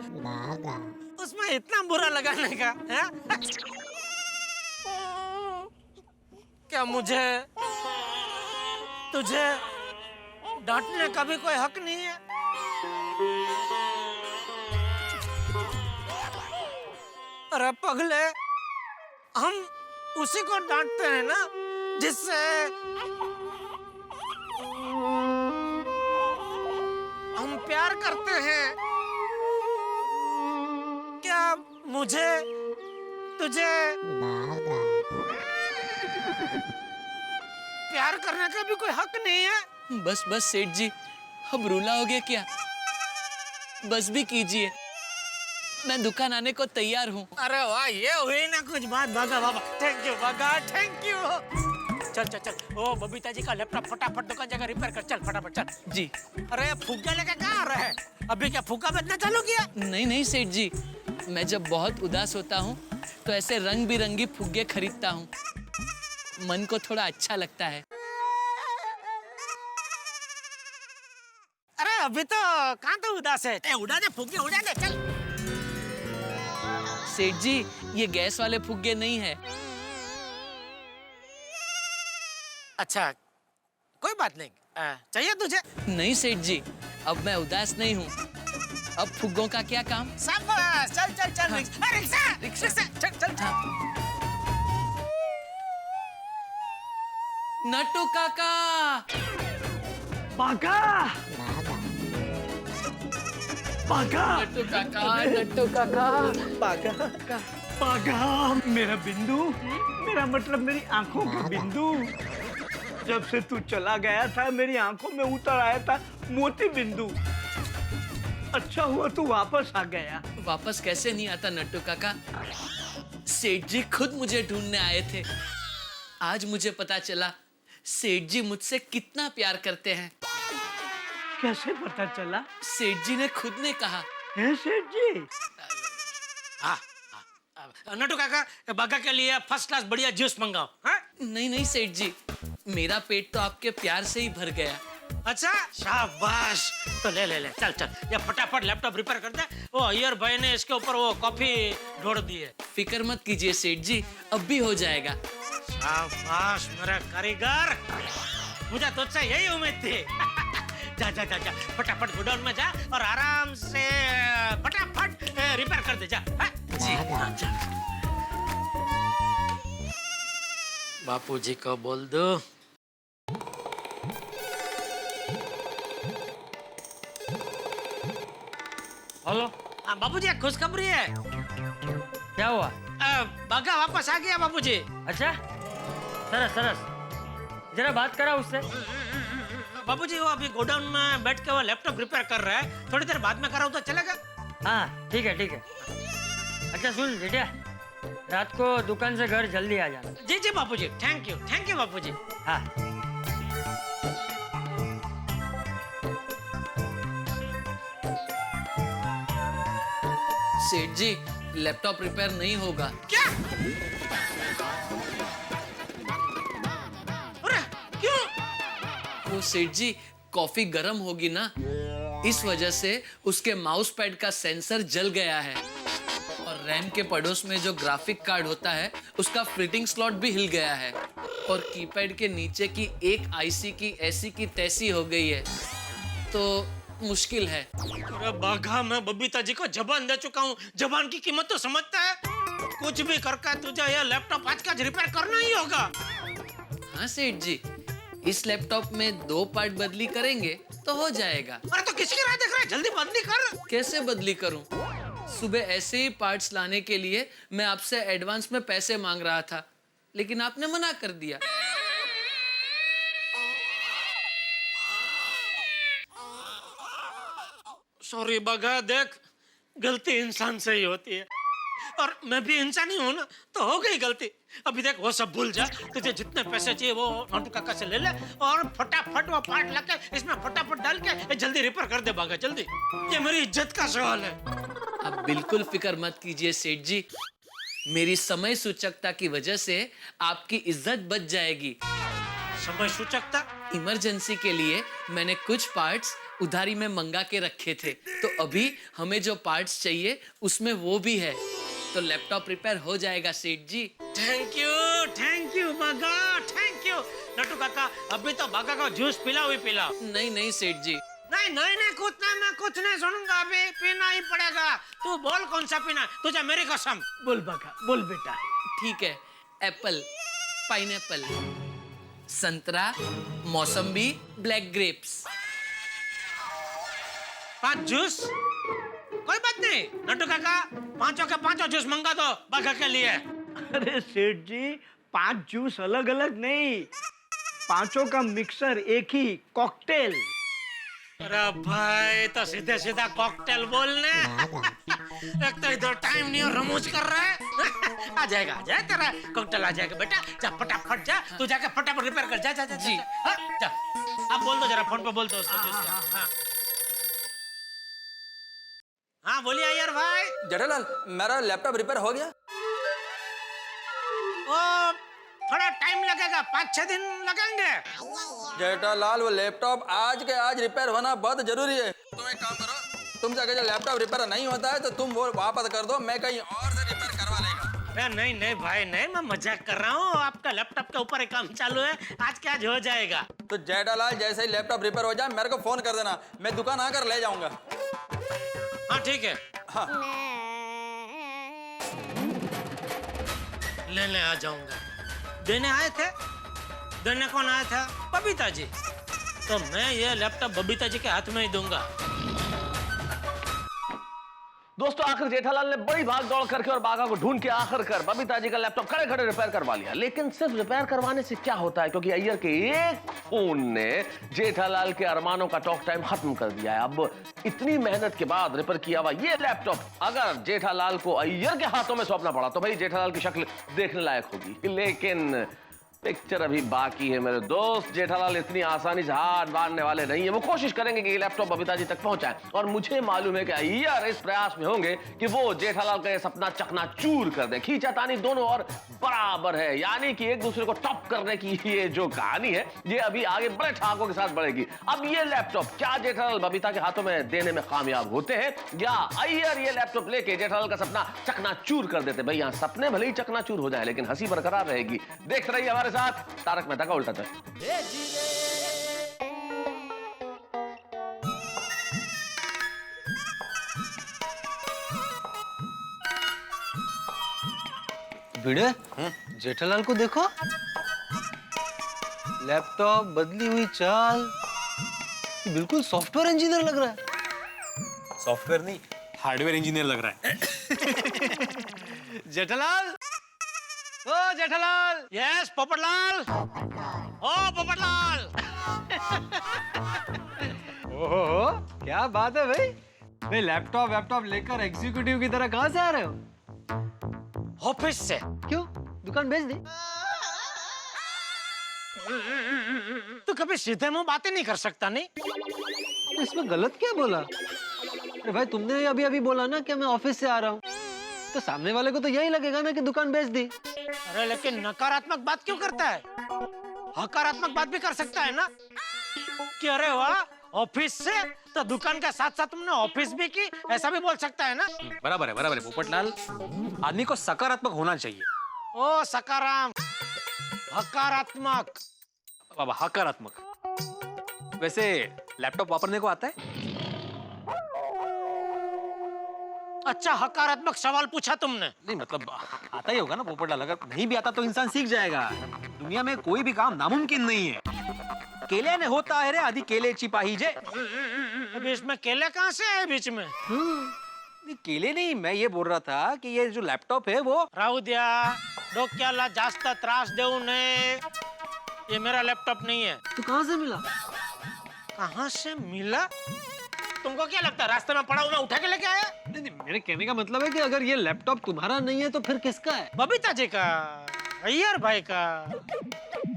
उसमें इतना बुरा लगाने का है? क्या मुझे तुझे डांटने का भी कोई हक नहीं है? अरे पगले, हम उसी को डांटते हैं ना जिससे हम प्यार करते हैं। क्या मुझे तुझे प्यार करने का भी कोई हक नहीं है? बस बस सेठ जी, अब रूला हो गया क्या? बस भी कीजिए, मैं दुकान आने को तैयार हूँ। अरे वाह, ये हुई ना कुछ बात बागा बाबा। थैंक यू बागा, थैंक यू। चल चल चल, ओ बबीता जी का लैपटॉप फटाफट दुकान जगह रिपेयर कर। चल फटाफट चल। जी। अरे फुग्गा लेके कहाँ आ रहा है? अभी क्या फुग्गा बेचना चालू किया? नहीं नहीं सेठ जी, मैं जब बहुत उदास होता हूँ तो ऐसे रंग बिरंगी फुग्गे खरीदता हूँ, मन को थोड़ा अच्छा लगता है। अरे अभी तो कहाँ तो उदास है? उड़ा दे फुग्गे, उड़ा दे चल। सेठ जी, ये गैस वाले फुग्गे नहीं है। अच्छा कोई बात नहीं, चाहिए तुझे? नहीं सेठ जी, अब मैं उदास नहीं हूँ, अब फुग्गों का क्या काम? शाबाश, चल चल चल। हाँ। रिक्शा रिक्शा चल चल चल। नट्टू काका, बागा बागा नट्टू काका, नट्टू काका, बागा बागा, मेरा बिंदु, मेरा मतलब मेरी आंखों का बिंदु। जब से तू चला गया था मेरी आंखों में उतर आया था मोती बिंदु। अच्छा हुआ तू वापस आ गया। वापस कैसे नहीं आता नट्टू काका, सेठ जी खुद मुझे ढूंढने आए थे। आज मुझे पता चला सेठ जी मुझसे कितना प्यार करते हैं। कैसे पता चला? सेठ जी ने खुद ने कहा। है सेठ जी? नट्टू काका, बागा के लिए फर्स्ट क्लास बढ़िया जूस मंगाओ। हाँ? नहीं नहीं सेठ जी, मेरा पेट तो आपके प्यार से ही भर गया। अच्छा शाबाश, तो ले ले ले, चल चल, ये फटाफट लैपटॉप रिपेयर कर दे। वो अय्यर भाई ने इसके ऊपर वो कॉफी ढोड़ दी है। फिक्र मत कीजिए सेठ जी, अब भी हो जाएगा। शाबाश मेरा कारीगर, मुझे तुझसे यही उम्मीद थी। जा जा जा जा, फटाफट गोडाउन में जा और आराम से फटाफट रिपेयर कर दे। जा जी। जा। बापूजी को बोल दो। हेलो। हाँ बापूजी, एक खुशखबरी है। क्या हुआ? बागा वापस आ गया बापूजी। अच्छा, सरस सरस, जरा बात करा उससे। बाबूजी वो अभी गोडाउन में बैठ के वो लैपटॉप रिपेयर कर रहा है, थोड़ी देर बाद में कराऊं तो चलेगा? हाँ ठीक है ठीक है। अच्छा सुन जेठिया, रात को दुकान से घर जल्दी आ जाना। जी जी बापूजी, थैंक यू बापूजी। हाँ। सेठ जी, लैपटॉप रिपेयर नहीं होगा। क्या? अरे क्यों? वो सेठ जी, कॉफी गर्म होगी ना, इस वजह से उसके माउस पैड का सेंसर जल गया है और रैम के पड़ोस में जो ग्राफिक कार्ड होता है उसका फिटिंग स्लॉट भी हिल गया है और कीपैड के नीचे की एक आईसी की ऐसी की तैसी हो गई है, तो मुश्किल है। अरे बाघा, मैं बबीता जी को जबान दे चुका हूँ, जबान की कीमत तो समझता है। कुछ भी करके तुझे यह लैपटॉप आज का रिपेयर करना ही होगा। हाँ सेठ जी, इस लैपटॉप में 2 पार्ट बदली करेंगे तो हो जाएगा। अरे तो किसकी राह देख रहा है? जल्दी बदली कर। कैसे बदली करूं? सुबह ऐसे ही पार्ट्स लाने के लिए मैं आपसे एडवांस में पैसे मांग रहा था, लेकिन आपने मना कर दिया। सॉरी बगा, देख गलती इंसान से ही होती है और मैं भी इंसान ही हूं ना, तो हो गई गलती। अभी देख वो सब भूल जा, तुझे जितने पैसे चाहिए वो नोटू काका से ले ले और फटाफट वो पार्ट लाके इसमें फटाफट डाल के जल्दी रिपेयर कर दे बागा, जल्दी। ये मेरी इज्जत का सवाल है। आप बिल्कुल फिक्र मत कीजिए सेठ जी, मेरी समय सूचकता की वजह से आपकी इज्जत बच जाएगी। समय सूचकता? इमरजेंसी के लिए मैंने कुछ पार्ट्स उधारी में मंगा के रखे थे, तो अभी हमें जो पार्ट्स चाहिए उसमें वो भी है, तो लैपटॉप रिपेयर हो जाएगा सेठ जी। थैंक यू बागा, थैंक यू। नटू काका अभी तो बागा का जूस पिलाओ ही पिलाओ। नहीं सेठ जी। नहीं, मैं कुछ नहीं सुनूंगा, अभी पीना ही पड़ेगा। तू बोल कौन सा पीना, तुझे मेरी कसम। बोल बागा, बोल बेटा। ठीक है, एप्पल, पाइनएप्पल, संतरा, मौसम्बी, ब्लैक ग्रेप्स। 5 जूस? कोई बात नहीं नटू काका, 5 के 5 जूस मंगा दो बागा के लिए। अरे सेठ जी, 5 जूस अलग अलग नहीं, 5 का मिक्सर, एक ही कॉकटेल। अरे भाई तो सीधे सीधा कॉकटेल बोलने। एक तो इधर टाइम नहीं और रमूज कर रहा है। आ जाएगा तेरा कॉकटेल आ जाएगा बेटा, जा फटाफट जा, तू जाके फटाफट रिपेयर कर, जा जी। जा। अब बोल दो जरा, फोन पे बोल दो उसको। हाँ बोलिए यार भाई। जेठालाल, मेरा लैपटॉप रिपेयर हो गया? ओ थोड़ा टाइम लगेगा, 5-6 दिन लगेंगे। जेठालाल, वो लैपटॉप आज के आज रिपेयर होना बहुत जरूरी है। तुम एक काम करो, तुमसे अगर लैपटॉप रिपेयर नहीं होता है तो तुम वो वापस कर दो, मैं कहीं और से रिपेयर करवा लेगा। नहीं भाई नहीं, मैं मजाक कर रहा हूँ। आपका लैपटॉप के ऊपर एक काम चालू है, आज के आज हो जाएगा। तो जेठालाल, जैसे ही लैपटॉप रिपेयर हो जाए मेरे को फोन कर देना, मैं दुकान आकर ले जाऊंगा। हाँ ठीक है। हाँ। लेने आ जाऊंगा। देने आए थे? देने कौन आया था? बबीता जी। तो मैं ये लैपटॉप बबीता जी के हाथ में ही दूंगा। दोस्तों, आखिर जेठालाल ने बड़ी भाग दौड़ करके और बागा को ढूंढ के आखिर कर बबीता जी का लैपटॉप खड़े खड़े रिपेयर करवा लिया। लेकिन सिर्फ रिपेयर करवाने से क्या होता है, क्योंकि अय्यर के एक फोन ने जेठालाल के अरमानों का टॉक टाइम खत्म कर दिया है। अब इतनी मेहनत के बाद रिपेयर किया हुआ ये लैपटॉप अगर जेठालाल को अय्यर के हाथों में सौंपना पड़ा तो भाई जेठालाल की शक्ल देखने लायक होगी। लेकिन पिक्चर अभी बाकी है मेरे दोस्त। जेठालाल इतनी आसानी से हाथ बांधने वाले नहीं है। वो कोशिश करेंगे कि ये लैपटॉप बबीता जी तक पहुंचाएं, और मुझे मालूम है कि अय्यर इस प्रयास में होंगे कि वो जेठालाल का ये सपना चकनाचूर कर दे। खींचातानी दोनों और बराबर है, यानी कि एक दूसरे को टॉप करने की ये जो कहानी है ये अभी आगे बड़े ठाकों के साथ बढ़ेगी। अब ये लैपटॉप क्या जेठालाल बबीता के हाथों में देने में कामयाब होते हैं, या अय्यर ये लैपटॉप लेके जेठालाल का सपना चकनाचूर कर देते? भाई यहाँ सपने भले ही चकनाचूर हो जाए लेकिन हंसी बरकरार रहेगी। देखते रहिए हमारे साथ तारक मेहता का उल्टा चश्मा। भिड़े, जेठालाल को देखो, लैपटॉप, बदली हुई चाल, बिल्कुल सॉफ्टवेयर इंजीनियर लग रहा है। सॉफ्टवेयर नहीं, हार्डवेयर इंजीनियर लग रहा है। जेठालाल, ओ जेठालाल। यस पोपटलाल। ओ पोपटलाल। ओहो, क्या बात है भाई। भाई लैपटॉप लेकर एग्जीक्यूटिव की तरह कहाँ से आ रहे हो? ऑफिस से। क्यों, दुकान बेच दी? तू कभी सीधे मुंह बातें नहीं कर सकता नहीं? इसमें गलत क्या बोला? अरे भाई तुमने अभी अभी बोला ना कि मैं ऑफिस से आ रहा हूँ, तो सामने वाले को तो यही लगेगा ना कि दुकान बेच दी। अरे लेकिन नकारात्मक बात क्यों करता है? हकारात्मक बात भी कर सकता है ना कि अरे वाह ऑफिस से, तो दुकान के साथ साथ तुमने ऑफिस भी की, ऐसा भी बोल सकता है ना। बराबर है पोपटलाल, आदमी को सकारात्मक होना चाहिए। ओ सकाराम, हकारात्मक। बाबा हकारात्मक। वैसे लैपटॉप वापरने को आता है? अच्छा हकारात्मक सवाल पूछा तुमने। नहीं मतलब आता ही होगा ना पोपटलाल, अगर नहीं भी आता तो इंसान सीख जाएगा। दुनिया में कोई भी काम नामुमकिन नहीं है। केले ने होता है रे आदि केलेची पाहिजे। अभी इसमें केले कहाँ से है बीच में? नहीं, केले नहीं, मैं ये बोल रहा था कि ये जो लैपटॉप है वो राहू द्या डोक्याला जास्त त्रास देऊ नये. ये मेरा लैपटॉप नहीं है. तो कहाँ से मिला? कहाँ से मिला? तुमको क्या लगता है रास्ते में पड़ा हुआ मैं उठा के लेके आया? नहीं नहीं, मेरे कहने का मतलब है कि अगर ये लैपटॉप तुम्हारा नहीं है तो फिर किसका है? बबीता जी का, अय्यर भाई का.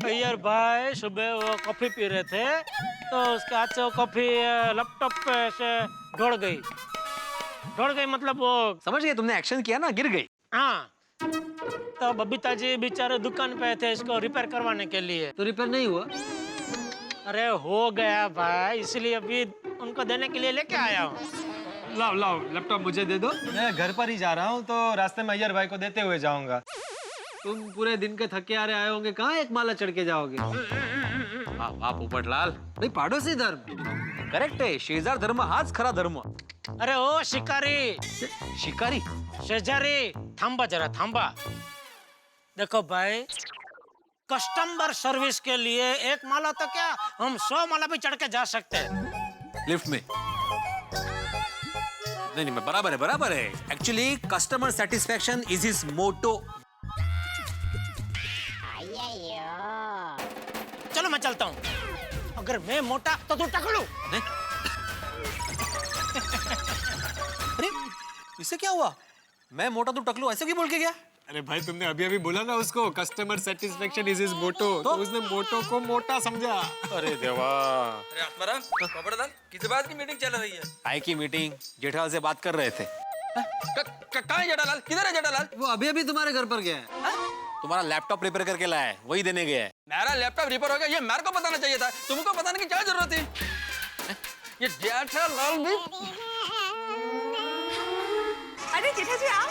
अय्यर भाई सुबह वो कॉफी पी रहे थे तो उसके हाथ से वो कॉफी लैपटॉप पे से ढोड़ गई मतलब वो. समझ गए, तुमने एक्शन किया ना, गिर गई. हाँ, तो बबीता जी बेचारे दुकान पे थे इसको रिपेयर करवाने के लिए. तो रिपेयर नहीं हुआ? अरे हो गया भाई, इसलिए अभी उनको देने के लिए लेके आया हूँ. लाओ लाओ लैपटॉप मुझे दे दो. मैं घर पर ही जा रहा हूँ, तो रास्ते में अय्यर भाई को देते हुए जाऊंगा. तुम पूरे दिन के थके हारे आए होंगे, कहाँ एक माला चढ़ के जाओगे? वाह वाह पोपटलाल, नहीं, पाड़ोसी धर्म. करेक्ट है. शेजार धर्म हाच खरा धर्म. अरे ओ शिकारी, शिकारी शेजारी, थांबा जरा थांबा. देखो भाई, कस्टमर सर्विस के लिए एक माला तो क्या, हम 100 माला भी चढ़ के जा सकते हैं. लिफ्ट में. नहीं मैं बराबर है. Actually customer satisfaction is his motto. चलो मैं चलता हूँ. अगर मैं मोटा तो तू टकलू. अरे इससे क्या हुआ? मैं मोटा तू टकलू, ऐसे क्यों बोल के गया? अरे भाई, तुमने अभी अभी बोला ना उसको कस्टमर सेटिस्फेक्शन इज हिज मोटो, तो उसने मोटो को मोटा समझा. अरे देवा. अरे आत्माराम, पोपटलाल, किस बात की मीटिंग चल रही है? आई की मीटिंग, जेठालाल से बात कर रहे थे. कहाँ है जेठालाल? किधर है जेठालाल? वो अभी अभी तुम्हारे घर पर गया है. तुम्हारा लैपटॉप रिपेयर करके लाया है, वही देने गया है. मेरा लैपटॉप रिपेयर हो गया, ये मेरे को बताना चाहिए था. तुमको बताने की क्या जरूरत थी? ये जेठालाल भी. अरे जेठा जी आप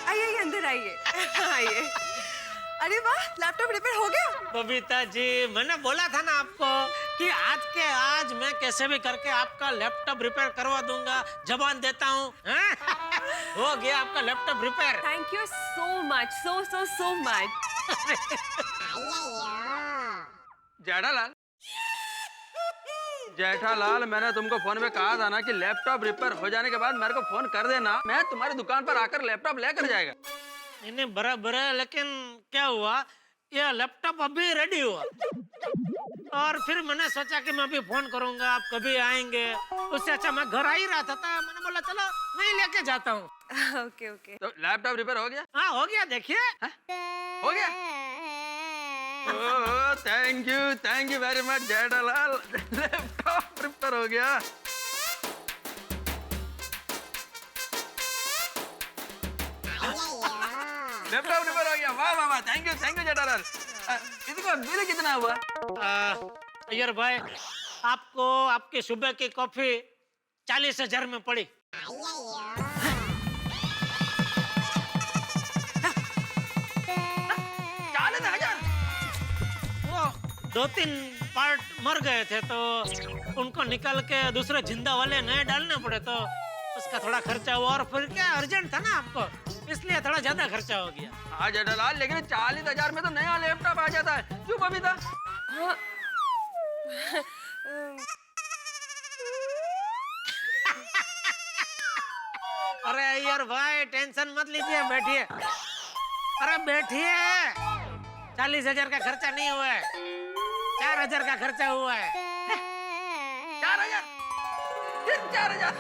आइए, अंदर आइए. आइए. अरे वाह, लैपटॉप रिपेयर हो गया. बबीता जी, मैंने बोला था ना आपको कि आज के आज मैं कैसे भी करके आपका लैपटॉप रिपेयर करवा दूंगा. जबान देता हूँ. हो गया आपका laptop repair. Thank you so much, so much. Jethalal, मैंने तुमको फोन में कहा था ना कि लैपटॉप रिपेयर हो जाने के बाद मेरे को फोन कर देना, मैं तुम्हारी दुकान पर आकर लैपटॉप लेकर जाएगा. नहीं बराबर है, लेकिन क्या हुआ, ये लैपटॉप अभी रेडी हुआ और फिर मैंने सोचा कि मैं अभी फोन करूंगा, आप कभी आएंगे. उससे अच्छा मैं घर आ ही रहा था, मैंने बोला चलो मैं ही लेके जाता हूँ. ओके. तो लैपटॉप रिपेयर हो गया? हाँ हो गया, देखिए. हो गया. Thank you very much Jethalal. Laptop repair हो गया. लैपटॉप रिपेयर हो गया. वाह थैंक यू जेठालाल. इसका बिल कितना हुआ? अय्यर भाई, आपको आपकी सुबह की कॉफी 40,000 में पड़ी. 40,000? वो 2-3 पार्ट मर गए थे तो उनको निकाल के दूसरे जिंदा वाले नए डालने पड़े, तो उसका थोड़ा खर्चा हुआ. और फिर क्या अर्जेंट था ना आपको, इसलिए थोड़ा ज्यादा खर्चा हो गया. हाँ जेठालाल, लेकिन 40,000 में तो नया लैपटॉप आ जाता है. क्यों बबीता? हाँ. अरे अय्यर भाई, टेंशन मत लीजिए, बैठिए. अरे बैठिए. 40,000 का खर्चा नहीं हुआ है, 4,000 का खर्चा हुआ है. 4,000? 4,000?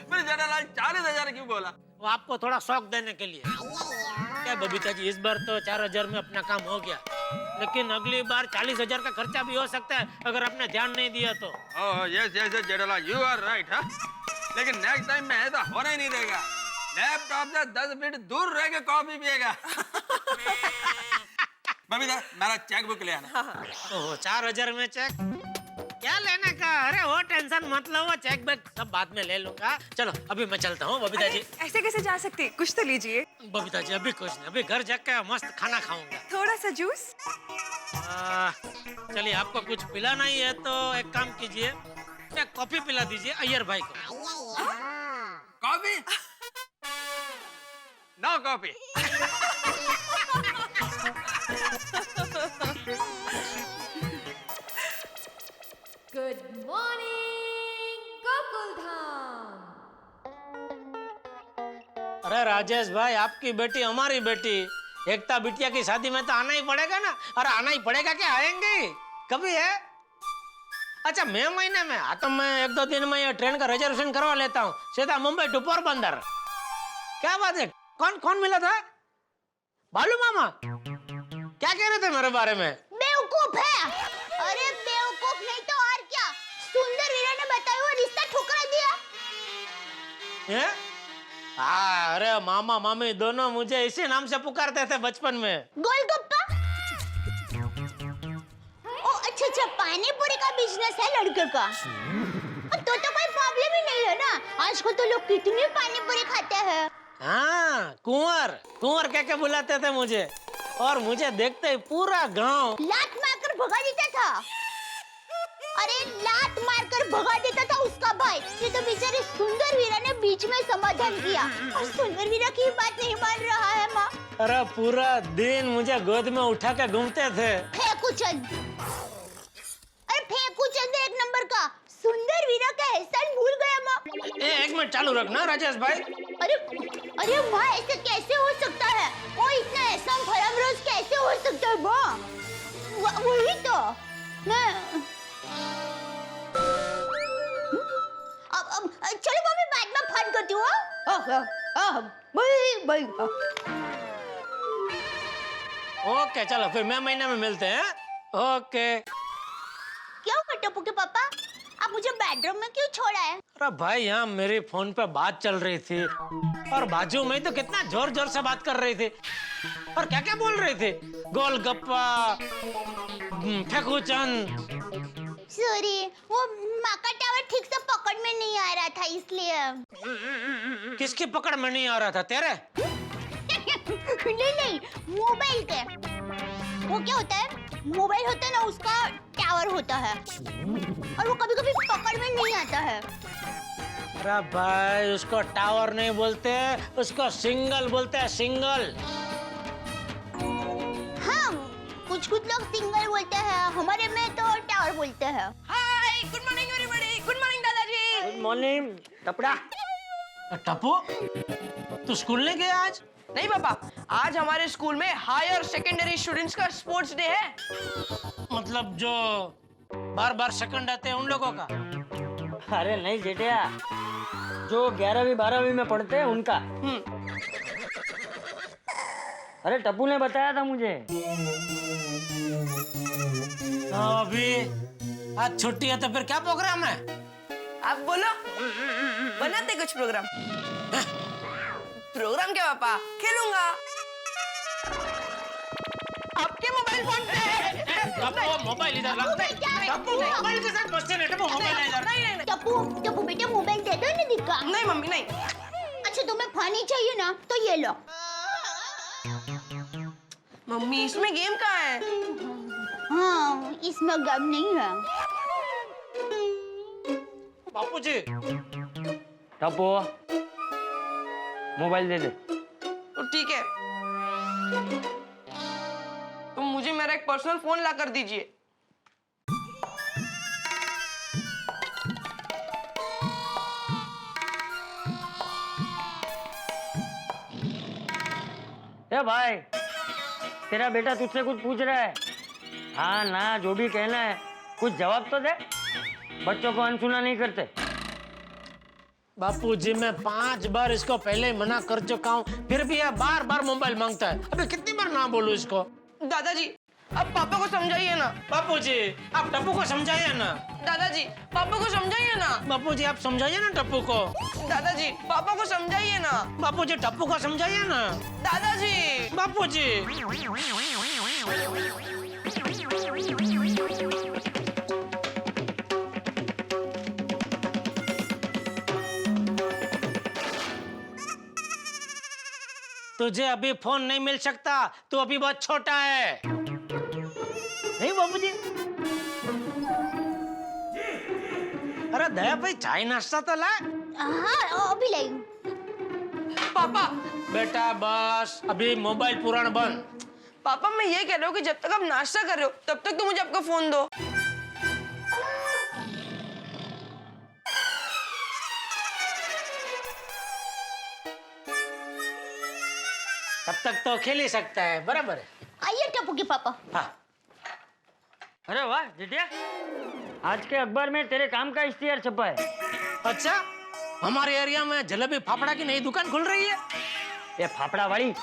फिर जेठालाल 40,000 क्यों बोला? वो आपको थोड़ा शौक देने के लिए. क्या बबीता जी, इस बार तो 4,000 में अपना काम हो गया, लेकिन अगली बार 40,000 का खर्चा भी हो सकता है अगर आपने ध्यान नहीं दिया तो. Yes Jethalal, you are right. लेकिन नेक्स्ट टाइम में ऐसा होने ही नहीं देगा. लैपटॉप से 10 फीट दूर रह के कॉफी पिएगा. बबीता, मेरा चेक बुक ले आना. ओह, 4,000 में चेक क्या लेने का? अरे वो टेंशन मत लो, वो चेक बैक सब बाद में ले लूंगा. चलो अभी मैं चलता हूँ. बबीता जी, ऐसे कैसे जा सकते, कुछ तो लीजिए. बबीता जी अभी कुछ नहीं, अभी घर जाकर मस्त खाना खाऊंगा. थोड़ा सा जूस. चलिए, आपको कुछ पिलाना ही है तो एक काम कीजिए, एक कॉफी पिला दीजिए अय्यर भाई को. Coffee? No coffee. Good morning Gokul Dham. अरे राजेश भाई, आपकी बेटी हमारी बेटी, एकता बिटिया की शादी में तो आना ही पड़ेगा ना। अरे आना ही पड़ेगा, क्या आएंगे कभी है? अच्छा मई महीने में? हाँ तो मैं 1-2 दिन में ये ट्रेन का रिजर्वेशन करवा लेता हूँ, सीधा मुंबई टू पोरबंदर। क्या बात है, कौन कौन मिला था? बालू मामा? क्या कह रहे थे मेरे बारे में? बेवकूफ है। अरे बेवकूफ नहीं तो और क्या, सुंदर वीरा ने बताया वो रिश्ता ठुकरा दिया। हैं? हाँ, अरे मामा मामी दोनों मुझे इसी नाम से पुकारते थे बचपन में। गोलगप्पा? ओ अच्छा, पानी पूरी का बिजनेस है लड़के का। तो कोई प्रॉब्लम ही नहीं है ना, आजकल तो लोग कितनी पानी पूरी खाते हैं। हाँ, कुंवर कुंवर कह के बुलाते थे मुझे, और मुझे देखते ही पूरा गांव लात मारकर भगा देता था। अरे लात मारकर भगा देता था उसका भाई। ये तो बेचारे सुंदर वीरा ने बीच में समाधान किया, और सुंदर वीरा की बात नहीं मान रहा है माँ। अरे पूरा दिन मुझे गोद में उठा के घूमते थे। फेंकूचंद, अरे फेंकूचंद एक नंबर का। सुंदर वीरा का एहसान भूल गया माँ। 1 मिनट चालू रखना राजेश भाई। अरे अरे माँ, ऐसे कैसे हो सकता है? वो इतना एहसान फरामरोज कैसे हो सकता है माँ? वही तो मैं अब चलो मम्मी, बाद में फोन करती हूँ। बाय। ओके चलो, फिर मैं महीने में मिलते हैं। ओके। क्या हुआ टप्पू के पापा, आप मुझे बेडरूम में क्यों छोड़ा है? अरे भाई, यहाँ मेरी फोन पे बात चल रही थी, और बाजू में तो कितना जोर जोर से बात कर रही थी, और क्या क्या बोल रही थी, गोलगप्पा, फेंकूचंद। सॉरी, वो माँ का टावर ठीक से पकड़ में नहीं आ रहा था इसलिए। किसकी पकड़ में नहीं आ रहा था, तेरे? नहीं, मोबाइल के। वो क्या होता है, मोबाइल होता है ना, उसका टावर होता है, और वो कभी कभी पकड़ में नहीं आता है। अरे भाई, उसको टावर नहीं बोलते, उसको सिंगल बोलते हैं, सिंगल। हाँ, कुछ लोग सिंगल बोलते हैं, हमारे में तो टावर बोलते हैं। Hi, good morning everybody. Good morning Dadaji. Good morning टपड़ा। टप्पू, तू स्कूल नहीं गया आज? नहीं पापा, आज हमारे स्कूल में हायर सेकेंडरी स्टूडेंट्स का स्पोर्ट्स डे है। मतलब जो बार सेकंड आते हैं उन लोगों का? अरे नहीं जेठिया, जो 11वीं 12वीं में पढ़ते हैं उनका। अरे टप्पू ने बताया था मुझे। अभी आज छुट्टी है तो फिर क्या प्रोग्राम है? आप बोलो, बनाते कुछ प्रोग्राम। प्रोग्राम क्या पापा, खेलूंगा आपके मोबाइल फोन पे। मोबाइल इधर रख दे। मोबाइल के साथ मस्ती नहीं, मोबाइल इधर। नहीं। टप्पू बेटा, मोबाइल दे दो ना दिक्का। नहीं मम्मी नहीं। अच्छा तुम्हें पानी चाहिए ना, तो ये लो। मम्मी इसमें गेम कहाँ है? हाँ, इसमें गम नहीं है। बापूजी। टप्पू, मोबाइल दे दे। तो ठीक है, तुम मुझे मेरा एक पर्सनल फोन ला कर दीजिए। ए भाई, तेरा बेटा तुझसे कुछ पूछ रहा है। हाँ ना, जो भी कहना है कुछ जवाब तो दे, बच्चों को अनसुना नहीं करते। बापूजी, मैं 5 बार इसको पहले ही मना कर चुका हूँ, फिर भी यह बार मोबाइल मांगता है। अबे कितनी बार ना बोलूं इसको? दादाजी, अब पापा को समझाइए ना। बापूजी, आप टप्पू को समझाइए ना। दादाजी, पापा को समझाइए ना। बापूजी, आप समझाइए ना टप्पू को। दादाजी, पापा को समझाइए ना। बापूजी, टप्पू को समझाइए ना। दादाजी। बापूजी। तुझे अभी फोन नहीं मिल सकता, तू अभी बहुत छोटा है। नहीं बाबूजी? अरे दया भाई, चाय नाश्ता तो ला। हाँ, अभी लाई। पापा। बेटा बस, अभी मोबाइल पुराण बंद। पापा, मैं ये कह रहा हूँ कि जब तक आप नाश्ता कर रहे हो तब तक तो मुझे आपका फोन दो। तक तो खेल ही सकता है, बराबर है। आइए टप्पू के पापा। हाँ। अरे वाह जेठिया, आज के अखबार में तेरे काम का इश्तिहार छपा है। अच्छा, हमारे एरिया में जलेबी फाफड़ा की नई दुकान खुल रही है। ये फाफड़ा वाली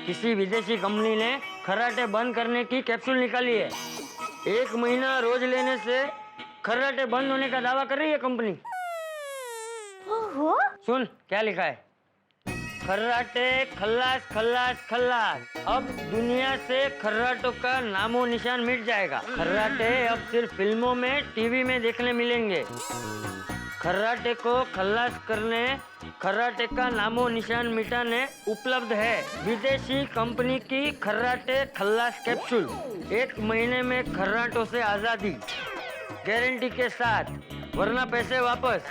किसी विदेशी कंपनी ने खर्राटे बंद करने की कैप्सूल निकाली है। 1 महीना रोज लेने से खर्राटे बंद होने का दावा कर रही है कंपनी। ओहो। सुन क्या लिखा है, खर्राटे खल्लास खल्लास खल्लास, अब दुनिया से खर्राटों का नामो निशान मिट जाएगा। खर्राटे अब सिर्फ फिल्मों में, टीवी में देखने मिलेंगे। खर्राटे को खल्लास करने, खर्राटे का नामो निशान मिटाने उपलब्ध है विदेशी कंपनी की खर्राटे खल्लास कैप्सूल। 1 महीने में खर्राटों से आजादी, गारंटी के साथ, वरना पैसे वापस।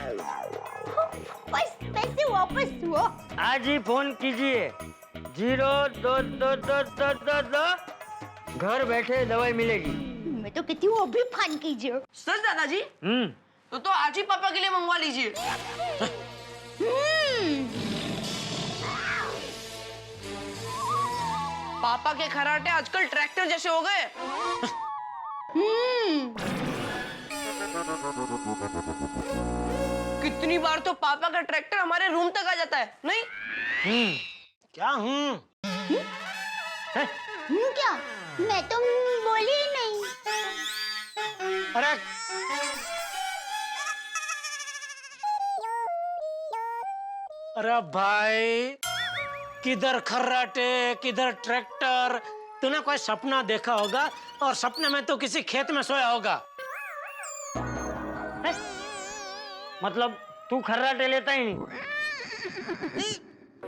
बस पैसे वापस हुआ। आज ही फोन कीजिए 022222, घर बैठे दवाई मिलेगी। मैं तो कहती हूँ अभी फोन कीजिए। सच दादाजी? तो आज ही पापा के लिए मंगवा लीजिए। पापा के खर्राटे आजकल ट्रैक्टर जैसे हो गए। कितनी बार तो पापा का ट्रैक्टर हमारे रूम तक आ जाता है, नहीं? क्या क्या? मैं तो बोली ही नहीं। अरे अरे भाई, किधर खर्राटे किधर ट्रैक्टर। तूने कोई सपना देखा होगा और सपने में तो किसी खेत में सोया होगा। मतलब तू खर्राटे लेता ही नहीं?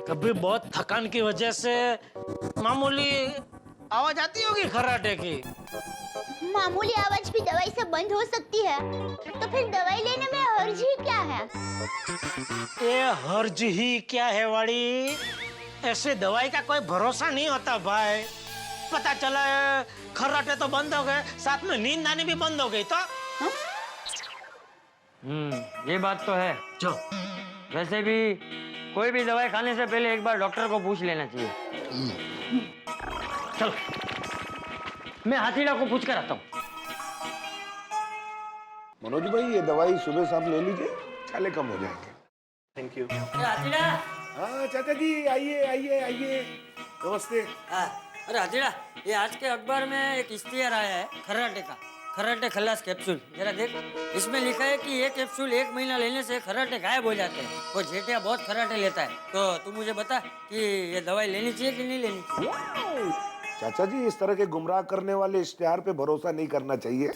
कभी बहुत थकान की वजह से मामूली आवाज आती होगी खर्राटे की। मामूली आवाज भी दवाई से बंद हो सकती है, तो फिर दवाई लेने में हर्ज ही क्या है? ये हर्ज ही क्या है वाड़ी, ऐसे दवाई का कोई भरोसा नहीं होता भाई। पता चला खर्राटे तो बंद हो गए, साथ में नींद आनी भी बंद हो गई तो ये बात तो है। जो वैसे भी कोई भी दवाई खाने से पहले एक बार डॉक्टर को पूछ लेना चाहिए। चल, मैं हाथीड़ा को पूछ कर आता हूँ। मनोज भाई, ये दवाई सुबह शाम ले लीजिए, छाले कम हो जाएंगे। Thank you. हाथीड़ा। हाँ चाचा जी, आइए आइए आइए, नमस्ते। अरे हाथीड़ा, ये आज के अखबार में एक इश्तिहार आया है खर्राटे का, खर्राटे खल्लास कैप्सूल। जरा देख, इसमें लिखा है कि ये कैप्सूल 1 महीना लेने से खर्राटे गायब हो जाते हैं। वो जेठिया बहुत खर्राटे लेता है, तो तू मुझे बता कि ये दवाई लेनी चाहिए कि नहीं लेनी चाहिए? चाचा जी, इस तरह के गुमराह करने वाले इश्तिहार पे भरोसा नहीं करना चाहिए।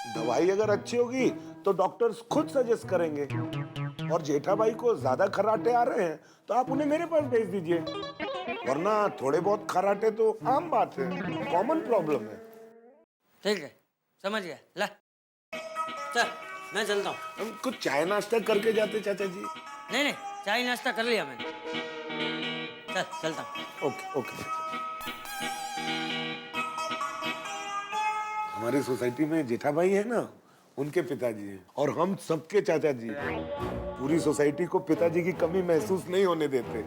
दवाई अगर अच्छी होगी तो डॉक्टर्स खुद सजेस्ट करेंगे। और जेठा भाई को ज्यादा खर्राटे आ रहे हैं तो आप उन्हें मेरे पास भेज दीजिए, वरना थोड़े बहुत खर्राटे तो आम बात है, कॉमन प्रॉब्लम है। ठीक है, समझ गया। ला चल, मैं चलता हूँ। हम कुछ चाय नाश्ता करके जाते चाचा जी। नहीं, चाय नाश्ता कर लिया मैंने। चल, चलता हूँ। Okay okay. हमारी सोसाइटी में जेठा भाई है ना, उनके पिताजी हैं, और हम सबके चाचा जी। पूरी सोसाइटी को पिताजी की कमी महसूस नहीं होने देते।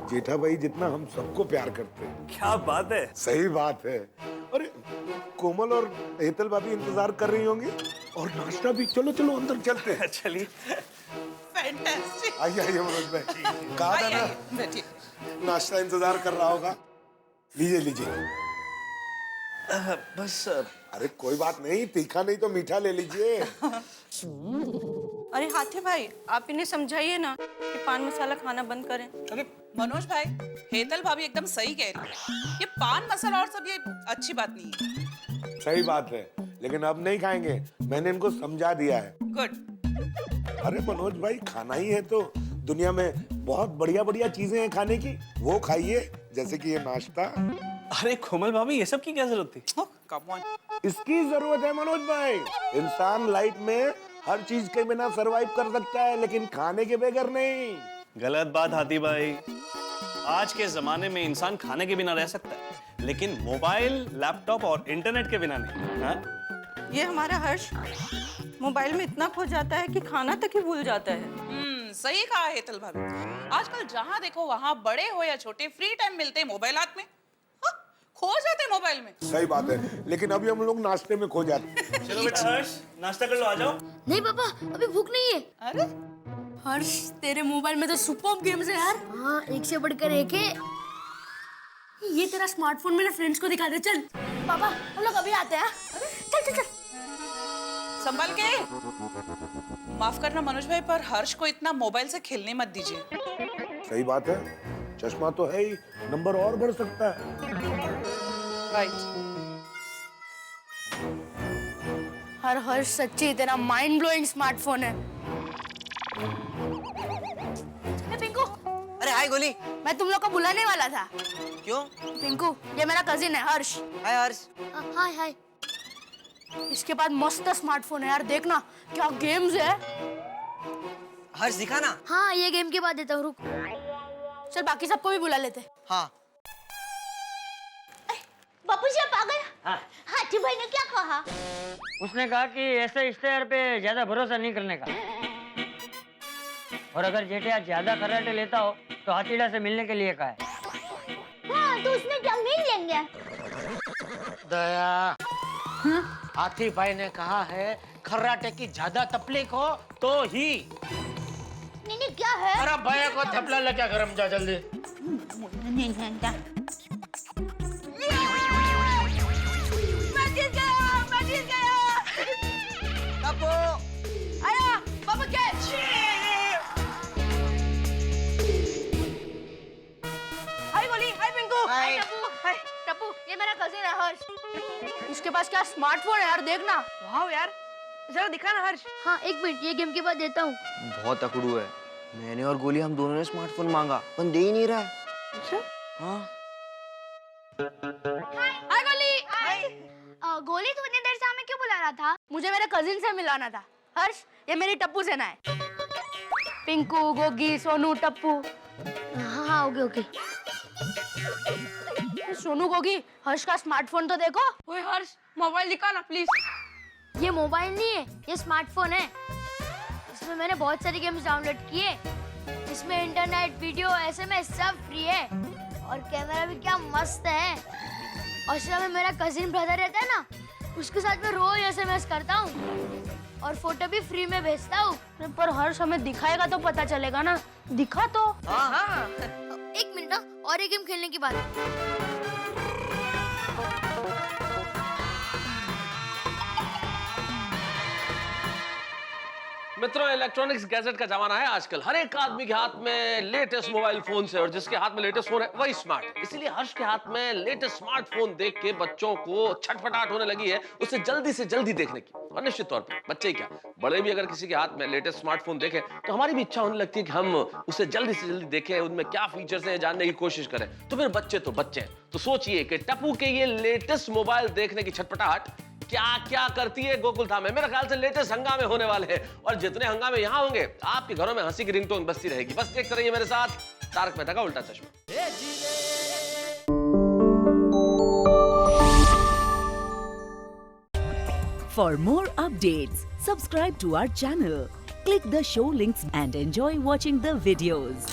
जेठा भाई जितना हम सबको प्यार करते हैं। क्या बात है। सही बात है। अरे कोमल और हेतल भाभी इंतजार कर रही होंगी, और नाश्ता भी। चलो चलो अंदर चलते हैं। चलिए। फैंटास्टिक। आइए आइए मनोज भाई, कहा था ना बैठिए। नाश्ता इंतजार कर रहा होगा। लीजिए लीजिए। बस अरे कोई बात नहीं, तीखा नहीं तो मीठा ले लीजिए। अरे हाथे भाई, आप इन्हें समझाइए ना कि पान मसाला खाना बंद करें। अरे मनोज भाई, हेतल भाभी एकदम सही कह रही है। ये पान मसाला और सब ये अच्छी बात नहीं है। सही बात है, लेकिन अब नहीं खाएंगे, मैंने इनको समझा दिया है। गुड। अरे मनोज भाई, खाना ही है तो दुनिया में बहुत बढ़िया बढ़िया चीजें हैं खाने की, वो खाइए, जैसे कि ये नाश्ता। अरे कोमल भाभी, ये सब की क्या जरूरत थी? Come on. इसकी जरूरत है मनोज भाई। इंसान लाइफ में हर चीज के बिना सरवाइव कर सकता है, लेकिन खाने के बगैर नहीं। गलत बात हाथी भाई। आज के जमाने में इंसान खाने के बिना रह सकता है, लेकिन मोबाइल, लैपटॉप और इंटरनेट के बिना नहीं। हाँ? ये हमारा हर्ष मोबाइल में इतना खो जाता है कि खाना तक ही भूल जाता है। सही कहा है हेतल भाभी। आजकल जहाँ देखो वहाँ बड़े हो या छोटे फ्री टाइम मिलते हैं मोबाइल हाथ में, हाँ, खो जाते हैं मोबाइल में। सही बात है, लेकिन अभी हम लोग नाश्ते में खो जाते हैं। चलो बेटा हर्ष, नाश्ता कर लो, आ जाओ। नहीं पापा, अभी भूख नहीं है। अरे हर्ष, तेरे मोबाइल में तो सुपर गेम्स है यार। हाँ, एक से बढ़कर एक है। ये तेरा स्मार्टफोन मेरे फ्रेंड्स को दिखा दे। चल पापा, हम लोग अभी आते हैं। चल चल चल। संभल के। माफ करना मनोज भाई, पर हर्ष को इतना मोबाइल से खेलने मत दीजिए। सही बात है, चश्मा तो है ही, नंबर और बढ़ सकता है। राइट। हर्ष सच्ची तेरा माइंड ब्लोइंग स्मार्टफोन है। पिंकू। अरे हाय गोली। मैं तुम लोग को बुलाने वाला था। क्यों? पिंकू, ये मेरा कजिन है हर्ष। हाय हर्ष। हाय हाय। इसके पास मस्त स्मार्टफोन है यार, देखना क्या गेम्स है। हर्ष दिखाना। हाँ, ये गेम के बाद देता हूँ, रुक। चल बाकी सबको भी बुला लेते। हाँ। बापू जी आप आ गए। हाँ। हाथी भाई ने क्या कहा? उसने कहा कि ऐसे इश्तेहार पे ज्यादा भरोसा नहीं करने का, और अगर जेठिया ज्यादा कराटे लेता हो तो हाथीड़ा से मिलने के लिए कहा है। हाँ, तो उसने क्या मिल लेंगे? दया, हाथी भाई ने कहा है खर्राटे की ज्यादा तकलीफ हो तो ही। नहीं क्या है? अरे भैया को थपला लगा, गरम जा जल्दी। मैं जीत गया। टप्पू। आया, बाबू कैच। हाय गोली, हाय पिंकू, हाय टप्पू। हाय टप्पू, ये मेरा कजिन है हर्ष। इसके पास क्या स्मार्टफोन है यार, देखना। वाह यार, जरा दिखाना हर्ष। हाँ, एक मिनट, ये गेम के बाद देता हूँ। बहुत अकड़ू है। मैंने और गोली हम दोनों ने स्मार्टफोन मांगा, पर दे ही नहीं रहा है। अच्छा? हाँ। हाय गोली। हाय। गोली, तू इतनी देर से हमें क्यों बुला रहा था? मुझे मेरे कजिन से मिलाना था। हर्ष, ये मेरी टप्पू सेना है। पिंकू, गोगी, सोनू, टप्पू। हाँ, ओके ओके। सोनू, गोगी, हर्ष का स्मार्टफोन तो देखो। ओए हर्ष, मोबाइल दिखाना प्लीज। ये मोबाइल नहीं है, ये स्मार्टफोन है। इसमें मैंने बहुत सारी गेम्स डाउनलोड किए। इसमें इंटरनेट, वीडियो, एसएमएस सब फ्री है, और कैमरा भी क्या मस्त है। और सिर्फ में मेरा कजिन ब्रदर रहता है ना, उसके साथ मैं रोज एसएमएस करता हूँ और फोटो भी फ्री में भेजता हूँ। पर हर्ष हमें दिखाएगा तो पता चलेगा ना, दिखा तो। हाँ। एक मिनट ना, और एक गेम खेलने की बात है। मित्रों, इलेक्ट्रॉनिक्स गैजेट का जमाना है आजकल। हर एक आदमी के हाथ में लेटेस्ट मोबाइल फोन है, और जिसके हाथ में लेटेस्ट फोन है वही स्मार्ट। इसीलिए हर्ष के हाथ में लेटेस्ट स्मार्टफोन देख के बच्चों को छटपटाहट होने लगी है उसे जल्दी से जल्दी देखने की। और निश्चित तौर पर बच्चे क्या, बड़े भी अगर किसी के हाथ में लेटेस्ट स्मार्टफोन देखें तो हमारी भी इच्छा होने लगती है कि हम उसे जल्दी से जल्दी देखें, उनमें क्या फीचर्स हैं जानने की कोशिश करें। तो फिर बच्चे तो बच्चे हैं, तो सोचिए कि टप्पू के ये लेटेस्ट मोबाइल देखने की छटपटाहट क्या क्या करती है गोकुल धाम में। मेरे ख्याल से लेटेस्ट हंगामे होने वाले हैं, और जितने हंगामे यहाँ होंगे आपके घरों में हंसी की रिंगटोन बजती रहेगी। बस देखते रहिए मेरे साथ तारक मेहता का उल्टा चश्मा। For more updates, subscribe to our channel, click the show links and enjoy watching the videos.